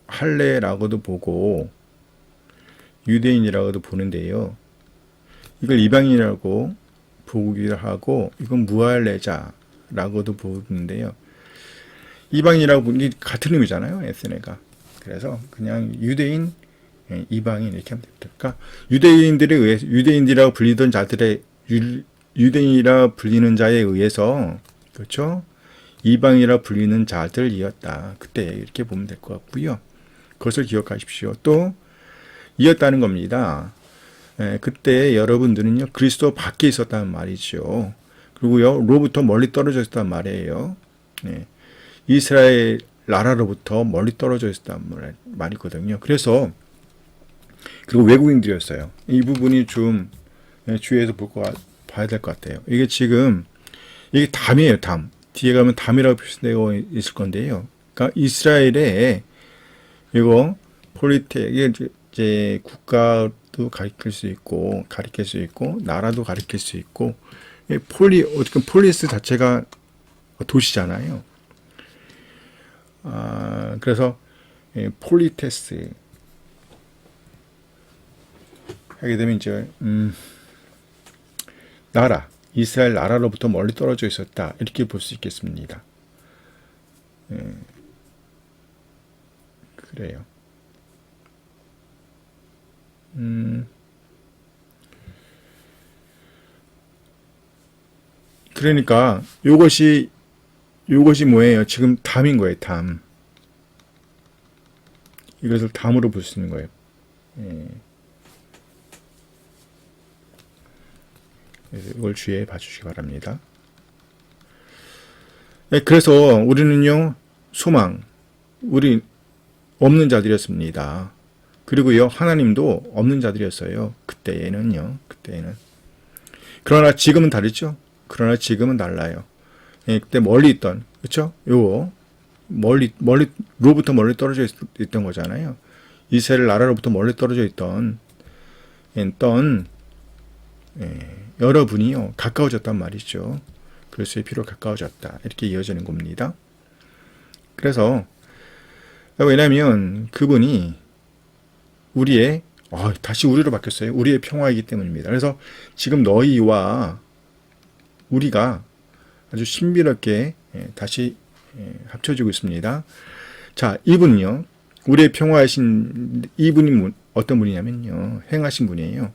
Speaker 1: 할례라고도 보고 유대인이라고도 보는데요. 이걸 이방인이라고 보기도 하고 이건 무할례자라고도 보는데요. 이방인이라고 보는 게 같은 의미잖아요. 에스네가. 그래서 그냥 유대인, 이방인 이렇게 하면 됩니다. 그러니까 유대인들에 의해서 유대인이라고 불리던 자들의 유대인이라 불리는 자에 의해서 그렇죠? 이방이라 불리는 자들이었다. 그때 이렇게 보면 될 것 같고요. 그것을 기억하십시오. 또 이었다는 겁니다. 그때 여러분들은요 그리스도 밖에 있었다는 말이죠. 그리고요, 로부터 멀리 떨어져 있었단 말이에요. 네. 이스라엘 나라로부터 멀리 떨어져 있었단 말이거든요. 그래서, 그리고 외국인들이었어요. 이 부분이 좀 주의해서 봐야 될 것 같아요. 이게 지금, 이게 담이에요, 담. 뒤에 가면 담이라고 표시되어 있을 건데요. 그러니까 이스라엘에 이거 이게 이제 국가도 가리킬 수 있고, 나라도 가리킬 수 있고, 어떻게 폴리스 자체가 도시잖아요. 그래서 폴리테스 하게 되면 이제 나라, 이스라엘 나라로부터 멀리 떨어져 있었다, 이렇게 볼 수 있겠습니다. 그래요. 그러니까 요것이 뭐예요? 지금 담인 거예요, 담. 이것을 담으로 볼 수 있는 거예요. 그래서 이걸 주의해 봐주시기 바랍니다. 그래서 우리는요, 소망, 우리 없는 자들이었습니다. 그리고요, 하나님도 없는 자들이었어요. 그때는. 그러나 지금은 다르죠? 그러나 지금은 달라요. 그때 멀리 있던, 그쵸? 로부터 멀리 떨어져 있던 거잖아요. 이스라엘 나라로부터 멀리 떨어져 있던 여러분이요, 가까워졌단 말이죠. 그리스도의 피로 가까워졌다, 이렇게 이어지는 겁니다. 그래서, 왜냐하면 그분이 다시 우리로 바뀌었어요. 우리의 평화이기 때문입니다. 그래서 지금 너희와 우리가 아주 신비롭게 다시 합쳐지고 있습니다. 자, 이분은요, 우리의 평화이신 이분이 어떤 분이냐면요, 행하신 분이에요.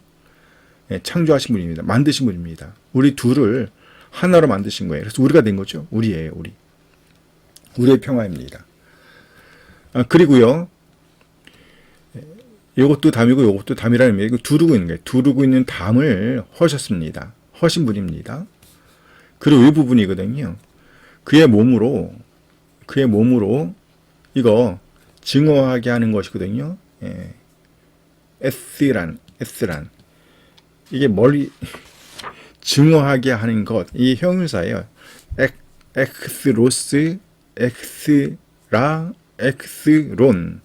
Speaker 1: 창조하신 분입니다. 만드신 분입니다. 우리 둘을 하나로 만드신 거예요. 그래서 우리가 된 거죠. 우리예요, 우리. 우리의 평화입니다. 그리고요, 이것도 담이고 이것도 담이라는 의미예요. 두르고 있는 거예요. 두르고 있는 담을 허셨습니다. 허신 분입니다. 그리고 이 부분이거든요. 그의 몸으로 이거 증오하게 하는 것이거든요. 에스란 이게 증오하게 하는 것, 이게 형용사예요. 엑스로스, 엑스론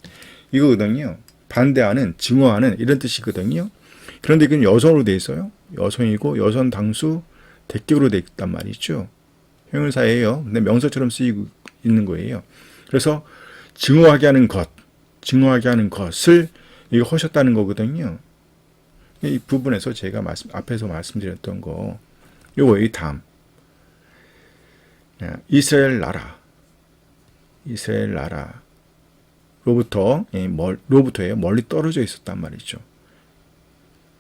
Speaker 1: 이거거든요. 반대하는, 증오하는 이런 뜻이거든요. 그런데 이건 여성으로 돼 있어요. 여성이고 여성 당수 대격으로 돼 있단 말이죠. 형용사예요. 근데 명사처럼 쓰이고 있는 거예요. 그래서 증오하게 하는 것을 이거 하셨다는 거거든요. 이 부분에서 제가 앞에서 말씀드렸던 거, 이 다음 이스라엘 나라로부터예요. 멀리 떨어져 있었단 말이죠.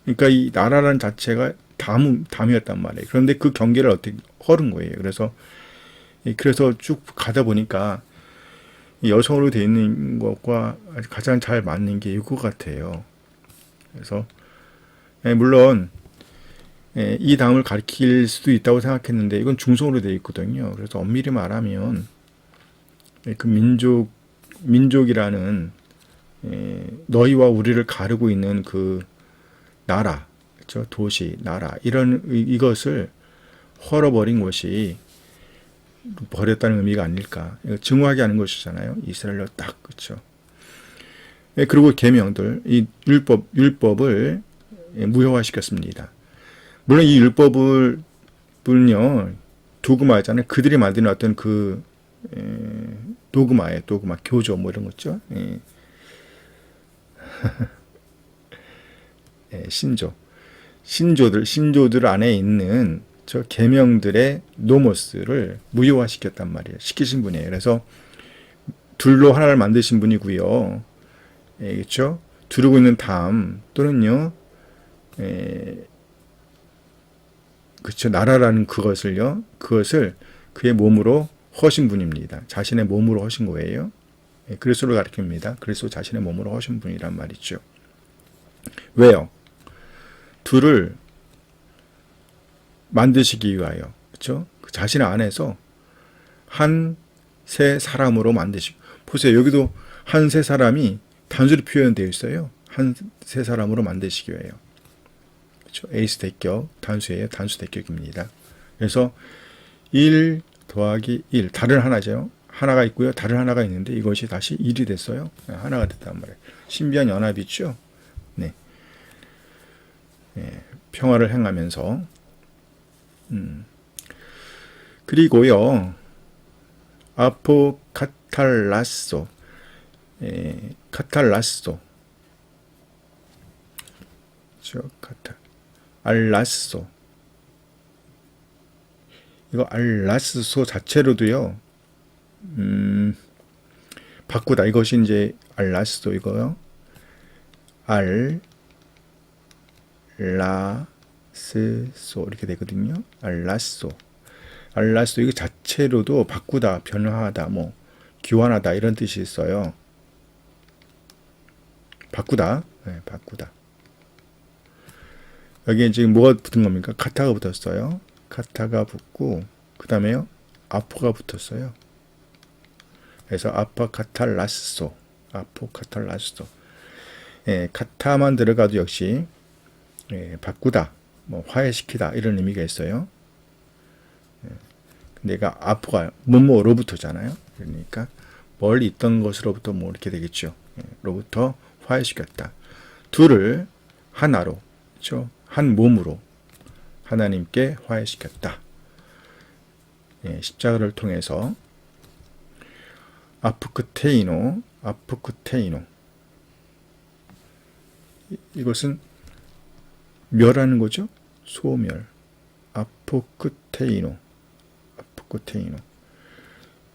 Speaker 1: 그러니까 이 나라라는 자체가 담이었단 말이에요. 그런데 그 경계를 어떻게 허른 거예요. 그래서 쭉 가다 보니까 여성으로 되어 있는 것과 가장 잘 맞는 게 이거 같아요. 그래서 물론 이 담을 가리킬 수도 있다고 생각했는데 이건 중성으로 되어 있거든요. 그래서 엄밀히 말하면 그 민족이라는 너희와 우리를 가르고 있는 그 나라, 그렇죠? 도시, 나라 이것을 헐어버린 것이 버렸다는 의미가 아닐까. 증오하게 하는 것이잖아요. 이스라엘로 딱, 그렇죠. 그리고 계명들, 이 율법을 무효화시켰습니다. 물론 이 율법은요, 도그마잖아요. 그들이 만든 어떤 그 도그마, 교조 뭐 이런 거죠. 신조들 안에 있는 저 계명들의 노모스를 무효화시켰단 말이에요. 시키신 분이에요. 그래서 둘로 하나를 만드신 분이고요. 그렇죠? 두르고 있는 담 또는요, 그렇죠, 나라라는 그것을 그의 몸으로 허신 분입니다. 자신의 몸으로 허신 거예요. 그리스도를 가리킵니다. 그리스도 자신의 몸으로 허신 분이란 말이죠. 왜요? 둘을 만드시기 위하여, 맞죠? 그 자신 안에서 한 세 사람으로 만드시고, 보세요. 여기도 한 세 사람이 단수로 표현되어 있어요. 한 세 사람으로 만드시기 위해요. 그렇죠? 에이스 대격, 단수예요. 단수 대격입니다. 그래서 1 더하기 1, 다른 하나죠. 하나가 있고요. 다른 하나가 있는데 이것이 다시 1이 됐어요. 하나가 됐단 말이에요. 신비한 연합이죠. 네. 네. 평화를 행하면서. 그리고요. 아포카탈라소. 카탈라소. 알라소. 이거 알라스소 자체로도요. 바꾸다. 이것이 이제 알라스소 이거요. 알라스소 이렇게 되거든요. 알라스소. 알라스소 이거 자체로도 바꾸다, 변화하다, 뭐 교환하다 이런 뜻이 있어요. 바꾸다. 네, 바꾸다. 여기에 지금 뭐가 붙은 겁니까? 카타가 붙었어요. 카타가 붙고 그 다음에요. 아포가 붙었어요. 그래서 아포카탈라스소. 아포카탈라스소. 예, 카타만 들어가도 역시 바꾸다, 뭐 화해시키다 이런 의미가 있어요. 내가 아포가 뭐뭐로부터잖아요. 그러니까 멀리 있던 것으로부터 뭐 이렇게 되겠죠. 로부터 화해시켰다. 둘을 하나로, 그렇죠? 한 몸으로 하나님께 화해시켰다. 십자가를 통해서 아프크테이노. 이것은 멸하는 거죠. 소멸. 아포크테이노.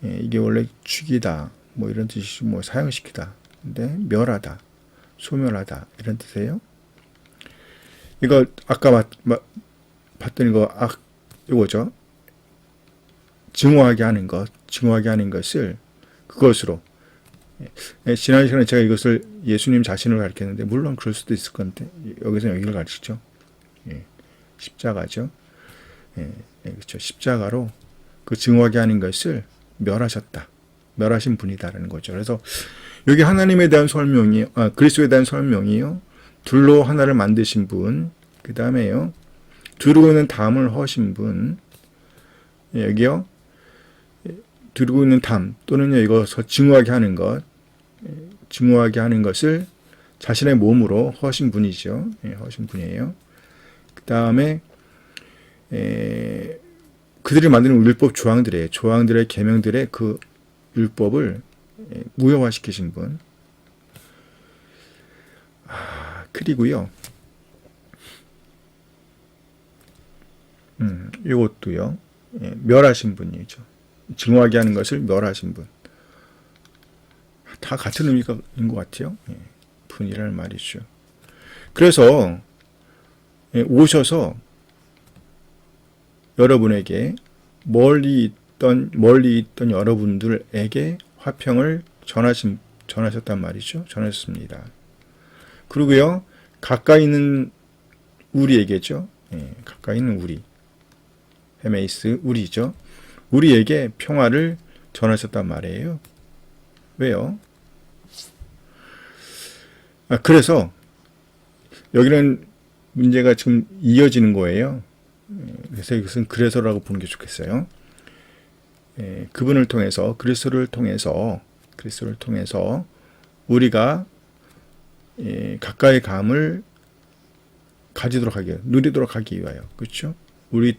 Speaker 1: 이게 원래 죽이다, 뭐 이런 뜻이 뭐 사형시키다. 근데 멸하다, 소멸하다 이런 뜻이에요. 이거 아까 봤던 이거죠. 증오하게 하는 것을 그것으로. 지난 시간에 제가 이것을 예수님 자신을 가르쳤는데, 물론 그럴 수도 있을 건데 여기서 여기를 가르치죠. 십자가죠. 그렇죠. 십자가로 그 증오하게 하는 것을 멸하셨다. 멸하신 분이다라는 거죠. 그래서 여기 하나님에 대한 설명이, 그리스도에 대한 설명이요. 둘로 하나를 만드신 분, 그 다음에요. 두르고 있는 담을 허신 분, 여기요. 두르고 있는 담 또는요 이것을 증오하게 하는 것, 증오하게 하는 것을 자신의 몸으로 허신 분이죠. 허신 분이에요. 그 다음에 그들이 만드는 율법 조항들의 계명들의 그 율법을 무효화시키신 분. 그리고요. 이것도요. 멸하신 분이죠. 증오하게 하는 것을 멸하신 분. 다 같은 의미가 있는 것 같아요. 분이라는 말이죠. 그래서 오셔서 여러분에게 멀리 있던 여러분들에게 화평을 전하셨단 말이죠. 전하셨습니다. 그리고요, 가까이 있는 우리에게죠. 가까이 있는 우리. 헤메이스, 우리죠. 우리에게 평화를 전하셨단 말이에요. 왜요? 그래서 여기는 문제가 지금 이어지는 거예요. 그래서 이것은 그래서라고 보는 게 좋겠어요. 그분을 통해서, 그리스도를 통해서 우리가 가까이 감을 가지도록 하기, 누리도록 하기 위하여. 그렇죠? 우리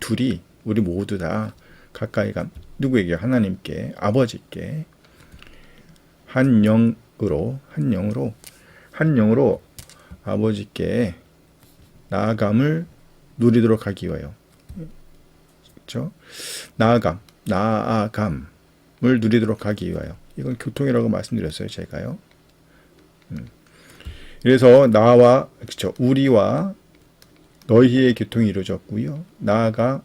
Speaker 1: 모두 다 가까이 감, 누구에게? 하나님께, 아버지께 한 영으로 아버지께 나아감을 누리도록 하기 위하여. 그렇죠? 나아감을 누리도록 하기 위하여. 이건 교통이라고 말씀드렸어요, 제가요. 그래서 그렇죠. 우리와 너희의 교통이 이루어졌고요. 이건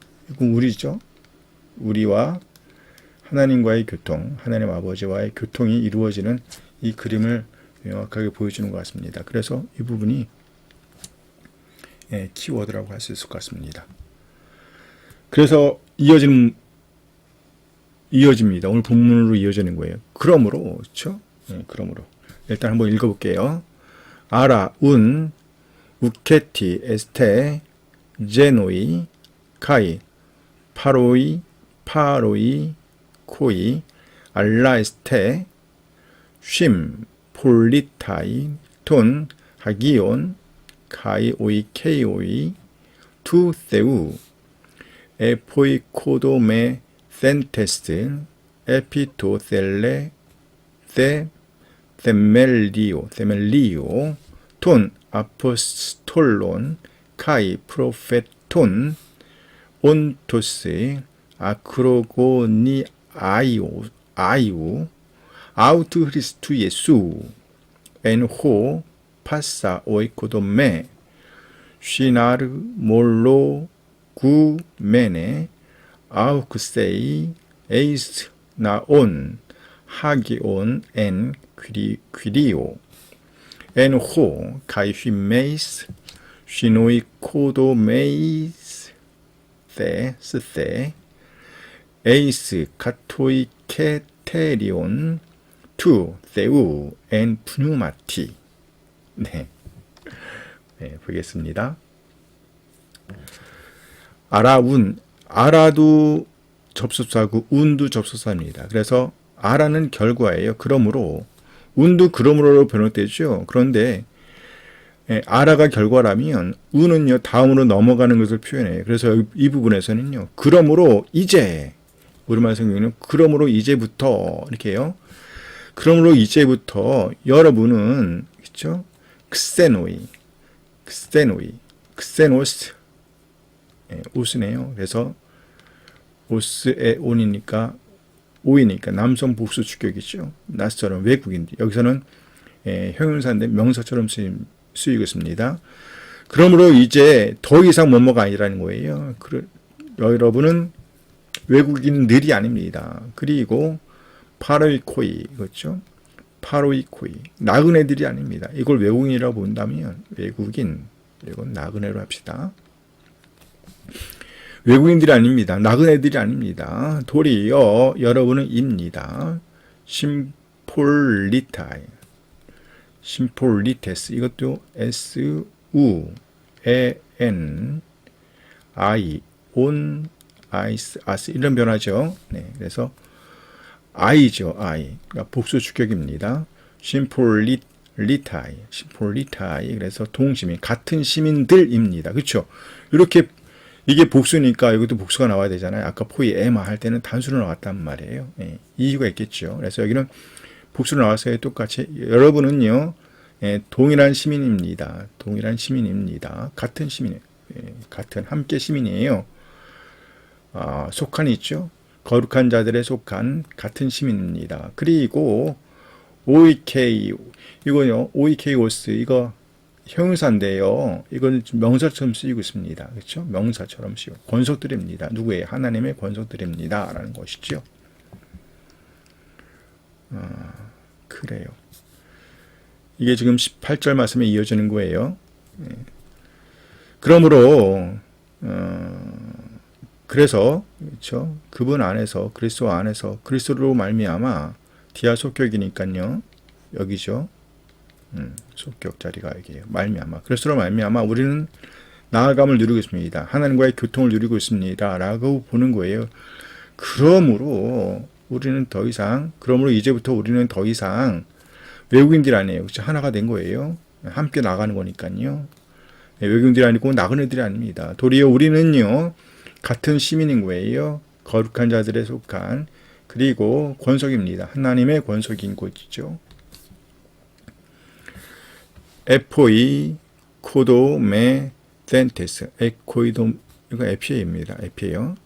Speaker 1: 우리죠. 우리와 하나님과의 교통, 하나님 아버지와의 교통이 이루어지는 이 그림을 명확하게 보여주는 것 같습니다. 그래서 이 부분이 키워드라고 할 수 있을 것 같습니다. 그래서 이어집니다. 오늘 본문으로 이어지는 거예요. 그러므로, 그렇죠? 네, 그러므로. 일단 한번 읽어볼게요. 아라, 운, 우케티, 에스테, 제노이, 카이, 파로이, 코이, 알라에스테, 쉼, 폴리타이, 톤, 하기온, 카이오이, 케이오이, 투세우, 에포이코도메, 센테스, 에피토셀레, 세멜리오, 톤, 아포스톨론, 카이, 프로페톤, 온토스, 아크로고니, 아이우, 아우트 크리스투 예수, 엔호, 파사, 오이코도메, 쉬나르, 몰로, 구메네, 아우크세이, 에이스, 나온, 하기온, 엔, 귀리오, 엔호, 카이휘메이스, 쉬노이코도메이스, 스세, 에이스, 카토이케테리온, 투, 세우, 엔, 푸뉴마티. 네, 보겠습니다. 아라도 접속사고 운도 접속사입니다. 그래서 아라는 결과예요. 그러므로 운도 그러므로로 번역되죠. 그런데 아라가 결과라면 운은요 다음으로 넘어가는 것을 표현해요. 그래서 이 부분에서는요 그러므로 이제 우리말 성경에는 그러므로 이제부터 이렇게 해요. 그러므로 이제부터 여러분은 그렇죠? 크세노스 오스네요. 그래서 오스의 온이니까 오이니까 남성 복수 주격이죠. 낯설은 외국인들. 여기서는 형용사인데 명사처럼 쓰이고 있습니다. 그러므로 이제 더 이상 뭐뭐가 아니라는 거예요. 여러분은 외국인들이 아닙니다. 그리고 파로이코이 그렇죠? 파로이코이 나그네들이 아닙니다. 이걸 외국인이라고 본다면 외국인 이건 나그네로 합시다. 외국인들이 아닙니다. 나그네들이 아닙니다. 도리어 여러분은 입니다. 심폴리테스 이것도 S U E N I 온 아이스 아스 이런 변화죠. 네, 그래서 I죠. I 그러니까 복수 주격입니다. 심폴리타이 그래서 동시민 같은 시민들입니다. 그렇죠? 이렇게 이게 복수니까 이것도 복수가 나와야 되잖아요. 아까 포이 에마 할 때는 단수로 나왔단 말이에요. 이유가 있겠죠. 그래서 여기는 복수로 나왔어요. 똑같이 여러분은요 동일한 시민입니다. 같은 시민이에요. 같은 함께 시민이에요. 속한 있죠. 거룩한 자들에 속한 같은 시민입니다. 그리고 OEK 이거요. OEKOS 이거 형용사인데요. 이건 명사처럼 쓰이고 있습니다. 그렇죠? 명사처럼 쓰이고 권속들입니다. 누구예요? 하나님의 권속들입니다. 라는 것이죠. 그래요. 이게 지금 18절 말씀에 이어지는 거예요. 그러므로 그래서 그렇죠? 그분 안에서 그리스도 안에서 그리스도로 말미암아 디아 속격이니까요. 여기죠. 속격 자리가 여기에요. 말미암아. 그리스도로 말미암아 우리는 나아감을 누리고 있습니다. 하나님과의 교통을 누리고 있습니다. 라고 보는 거예요. 그러므로 이제부터 우리는 더 이상 외국인들이 아니에요. 그렇죠? 하나가 된 거예요. 함께 나가는 거니까요. 외국인들이 아니고 나그네들이 아닙니다. 도리어 우리는요. 같은 시민인 거예요. 거룩한 자들에 속한 그리고 권속입니다. 하나님의 권속인 곳이죠. 에포이 코도메 센테스 에코이돔 이거 에피에입니다. 에피에요.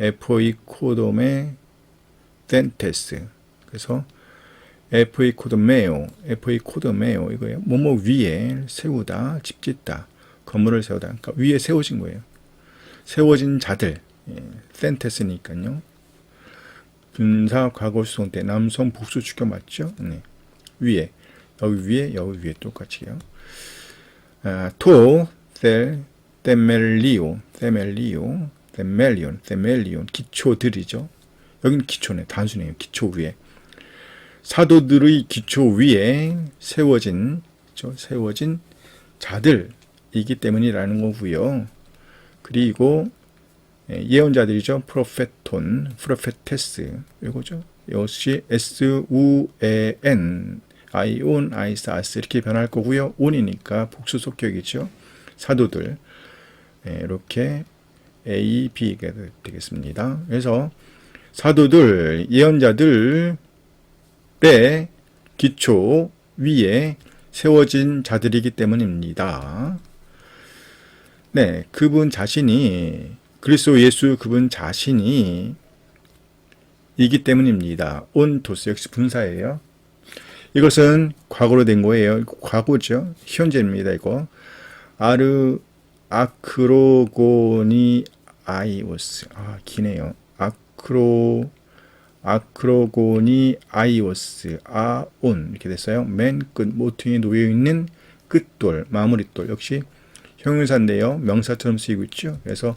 Speaker 1: 에포이 코도메 센테스 그래서 에포이 코도메오 이거예요. 뭐뭐 위에 세우다 집짓다 건물을 세우다 그러니까 위에 세워진 거예요. 세워진 자들 센테스니까요. 분사 과거 수송 때 남성 복수 주격 맞죠? 네. 위에 여기 위에 똑같이요. 토, 셀, 테멜리오, 테멜리온, 기초들이죠. 여기는 기초네, 단순해요. 기초 위에. 사도들의 기초 위에 세워진 자들이기 때문이라는 거고요. 그리고 예언자들이죠. 프로페테스, 이거죠. 이것이 SUEN, 아이온, 아이사스 이렇게 변할 거고요. 온이니까 복수 속격이죠. 사도들. 이렇게 A, B가 되겠습니다. 그래서 사도들, 예언자들의 기초 위에 세워진 자들이기 때문입니다. 네, 그분 자신이, 그리스도 예수 그분 자신이 이기 때문입니다. 온토스 역시 분사예요. 이것은 과거로 된 거예요. 과거죠. 현재입니다. 이거 아크로고니 아이오스. 기네요. 아크로고니 아이오스 아온 이렇게 됐어요. 맨 끝 모퉁이에 놓여 있는 끝돌, 마무리돌 역시 형용사인데요. 명사처럼 쓰이고 있죠. 그래서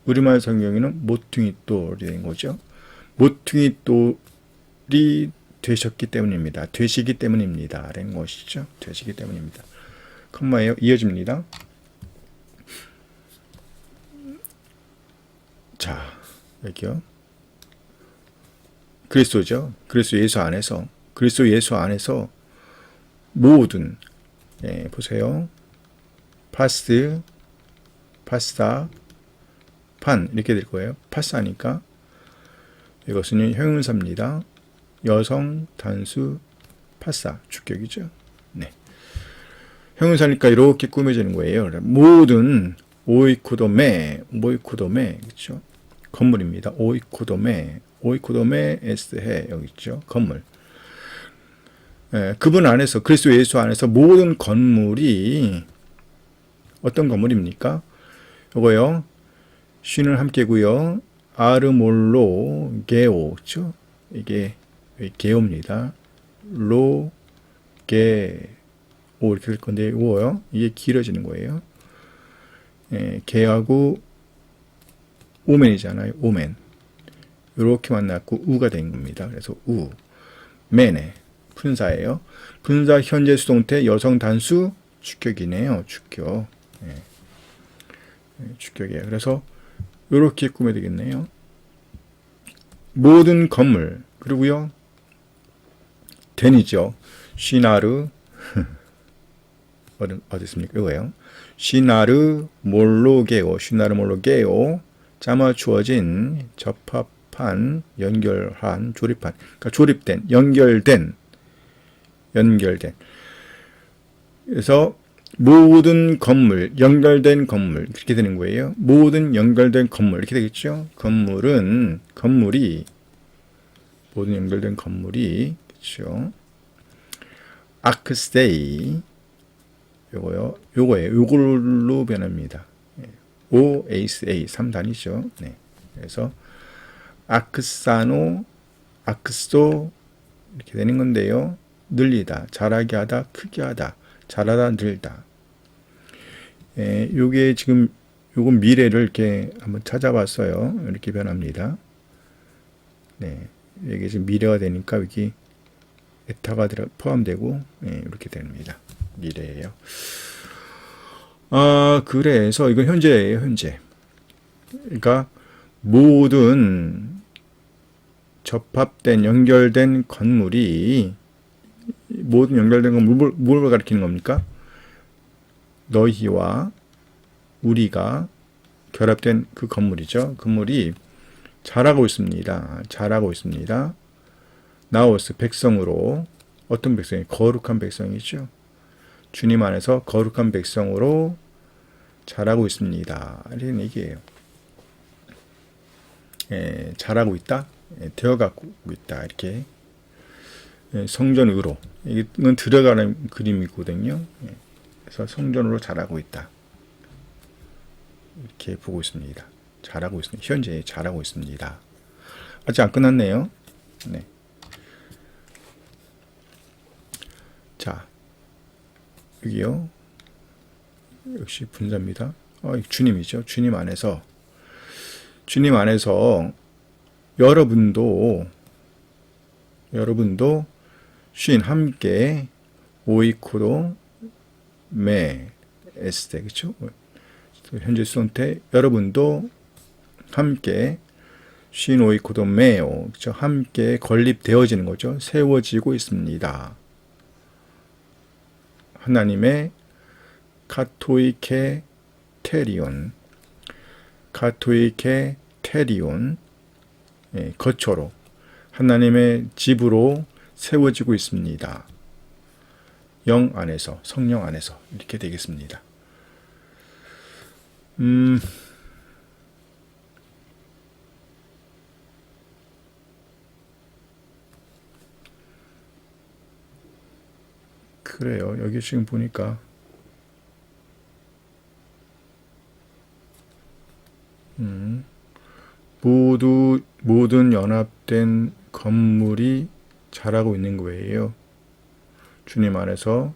Speaker 1: 우리말 성경에는 모퉁이돌이 된 거죠. 모퉁이돌이 되셨기 때문입니다. 되시기 때문입니다. 라는 것이죠. 되시기 때문입니다. 컴마예요. 이어집니다. 자, 여기요. 그리스도죠. 그리스도 예수 안에서 모든, 보세요. 파스, 파스타, 판 이렇게 될 거예요. 파스하니까 이것은 형용사입니다. 여성, 단수, 파사, 주격이죠. 네. 형용사니까 이렇게 꾸며지는 거예요. 모든 오이코도메, 그렇죠? 건물입니다. 오이코도메 에스해 여기 있죠. 건물. 그분 안에서, 그리스도 예수 안에서 모든 건물이 어떤 건물입니까? 이거요. 쉰을 함께고요. 아르몰로 게오, 그렇죠? 이게 게오입니다. 로, 게, 오 이렇게 될 건데 이거요. 이게 길어지는 거예요. 게하고 오멘이잖아요. 오멘. 이렇게 만났고 우가 된 겁니다. 그래서 맨에 분사예요. 분사 현재 수동태 여성 단수 주격이네요. 주격. 주격이에요. 그래서 이렇게 꾸며 되겠네요. 모든 건물 그리고요. 된이죠. 시나르 어디 있습니까? 이거예요. 시나르 몰로게오 짜마 주어진 접합한 연결한 조립한 그러니까 조립된 연결된 그래서 모든 건물 연결된 건물 그렇게 되는 거예요. 모든 연결된 건물 이렇게 되겠죠. 건물이 모든 연결된 건물이 그렇죠. 아크스테이 요걸로 변합니다. OASA 3단이죠. 네. 그래서 아크사노, 아크소 이렇게 되는 건데요. 늘리다, 자라게 하다, 크게 하다, 자라다, 늘다. 요게 지금 요건 미래를 이렇게 한번 찾아봤어요. 이렇게 변합니다. 네. 이게 지금 미래가 되니까 여기 에타가 포함되고 이렇게 됩니다. 미래예요. 그래서 이건 현재예요. 현재. 그러니까 모든 접합된 연결된 건물이 모든 연결된 건물 뭘 가리키는 겁니까? 너희와 우리가 결합된 그 건물이죠. 건물이 자라고 있습니다. 나오스 백성으로 어떤 백성이 거룩한 백성이죠. 주님 안에서 거룩한 백성으로 자라고 있습니다. 이런 얘기예요. 자라고 있다, 되어가고 있다 이렇게 성전으로 이건 들어가는 그림이거든요. 그래서 성전으로 자라고 있다 이렇게 보고 있습니다. 자라고 있습니다. 현재 자라고 있습니다. 아직 안 끝났네요. 네. 자, 여기요. 역시 분사입니다. 주님이죠. 주님 안에서 주님 안에서 여러분도 쉰 함께 오이코도 메 에스테 그렇죠? 현재 수동태 여러분도 함께 쉰 오이코도 메오 그렇죠? 함께 건립되어지는 거죠. 세워지고 있습니다. 하나님의 카토이케 테리온 거처로 하나님의 집으로 세워지고 있습니다. 영 안에서 성령 안에서 이렇게 되겠습니다. 그래요. 여기 지금 보니까 모든 연합된 건물이 자라고 있는 거예요. 주님 안에서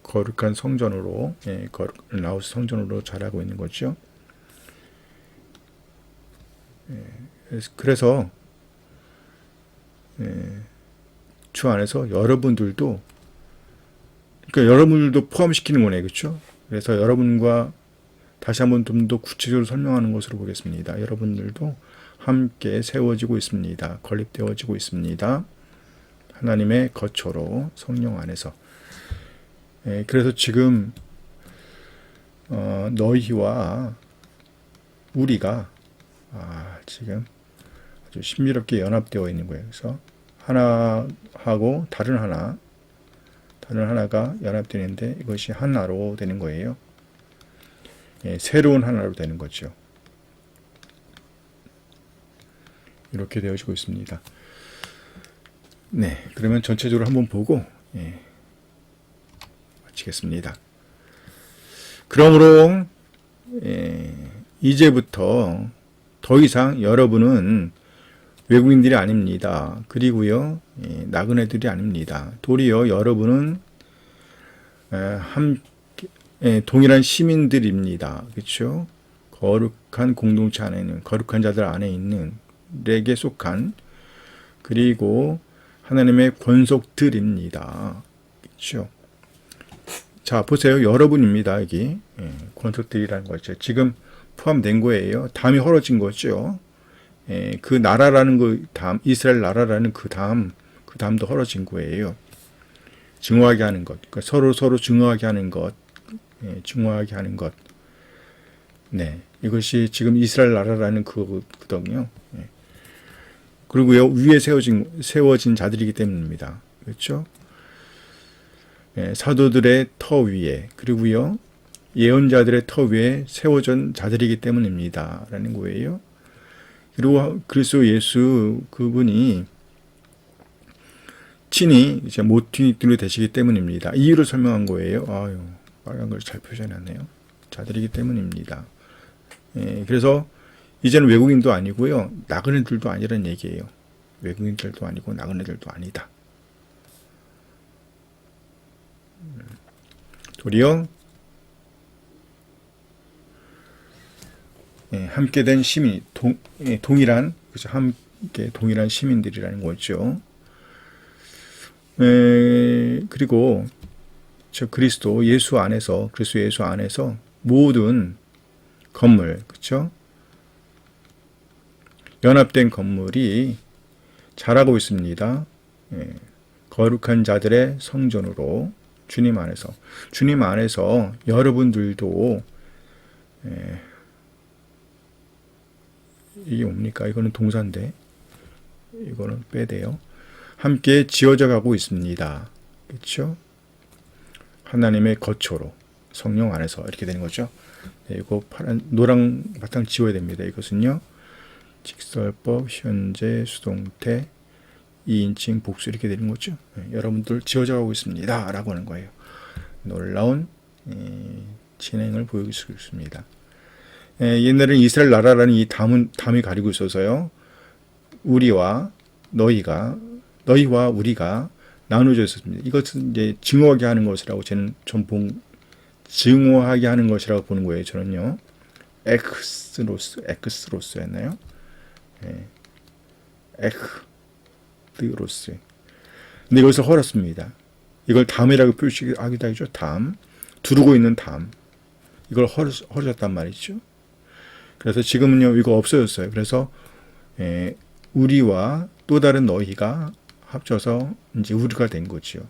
Speaker 1: 거룩한 성전으로, 라오스 성전으로 자라고 있는 거죠. 그래서 주 안에서 여러분들도 포함시키는 거네, 그렇죠? 그래서 여러분과 다시 한번 좀 더 구체적으로 설명하는 것으로 보겠습니다. 여러분들도 함께 세워지고 있습니다. 건립되어지고 있습니다. 하나님의 거처로 성령 안에서. 그래서 지금 너희와 우리가 지금 아주 신비롭게 연합되어 있는 거예요. 그래서 하나하고 다른 하나가 연합되는데 이것이 하나로 되는 거예요. 새로운 하나로 되는 거죠. 이렇게 되어지고 있습니다. 네, 그러면 전체적으로 한번 보고 마치겠습니다. 그러므로 이제부터 더 이상 여러분은 외국인들이 아닙니다. 그리고요, 나그네들이 아닙니다. 도리어 여러분은 동일한 시민들입니다. 그렇죠? 거룩한 공동체 안에 있는, 거룩한 자들 안에 있는 에게 속한, 그리고 하나님의 권속들입니다. 그렇죠? 자, 보세요. 여러분입니다. 여기 권속들이라는 거죠. 지금 포함된 거예요. 담이 헐어진 거죠. 그 나라라는 그 다음, 이스라엘 나라라는 그 다음도 헐어진 거예요. 증오하게 하는 것, 그러니까 서로 증오하게 하는 것, 증오하게 하는 것. 네, 이것이 지금 이스라엘 나라라는 그거거든요. 그리고요, 위에 세워진 자들이기 때문입니다. 그렇죠? 사도들의 터 위에, 그리고요, 예언자들의 터 위에 세워진 자들이기 때문입니다. 라는 거예요. 그리고 그리스도 예수 그분이 친히 이제 모퉁이들이 되시기 때문입니다. 이유를 설명한 거예요. 아유, 빨간 걸 잘 표현했네요. 자들이기 때문입니다. 그래서 이제는 외국인도 아니고요, 나그네들도 아니라는 얘기예요. 외국인들도 아니고 나그네들도 아니다. 도리어 함께 된 시민, 동일한, 그죠? 함께 동일한 시민들이라는 거죠. 그리고 그리스도 예수 안에서 모든 건물, 그렇죠? 연합된 건물이 자라고 있습니다. 거룩한 자들의 성전으로 주님 안에서 여러분들도 이게 뭡니까? 이거는 동사인데 이거는 빼대요. 함께 지어져 가고 있습니다. 그렇죠? 하나님의 거처로 성령 안에서 이렇게 되는 거죠. 네, 이거 노랑 바탕 지워야 됩니다. 이것은요, 직설법, 현재, 수동태, 2인칭, 복수 이렇게 되는 거죠. 네, 여러분들 지어져 가고 있습니다. 라고 하는 거예요. 놀라운 진행을 보이고 있습니다. 옛날에는 이스라엘 나라라는 이 담이 가리고 있어서요, 너희와 우리가 나누어져 있었습니다. 이것은 이제 증오하게 하는 것이라고 증오하게 하는 것이라고 보는 거예요. 저는요. 엑스로스였나요? 예, 엑드로스. 근데 여기서 헐었습니다. 이걸 담이라고 표시하기도 하죠. 담. 두르고 있는 담. 이걸 헐으셨단 말이죠. 그래서 지금은요, 이거 없어졌어요. 그래서, 우리와 또 다른 너희가 합쳐서 이제 우리가 된 거지요.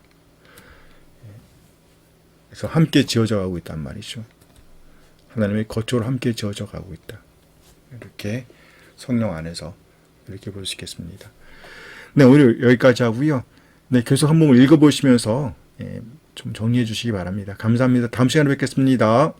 Speaker 1: 그래서 함께 지어져 가고 있단 말이죠. 하나님의 거처로 함께 지어져 가고 있다. 이렇게 성령 안에서 이렇게 볼 수 있겠습니다. 네, 오늘 여기까지 하고요. 네, 계속 한번 읽어보시면서 좀 정리해 주시기 바랍니다. 감사합니다. 다음 시간에 뵙겠습니다.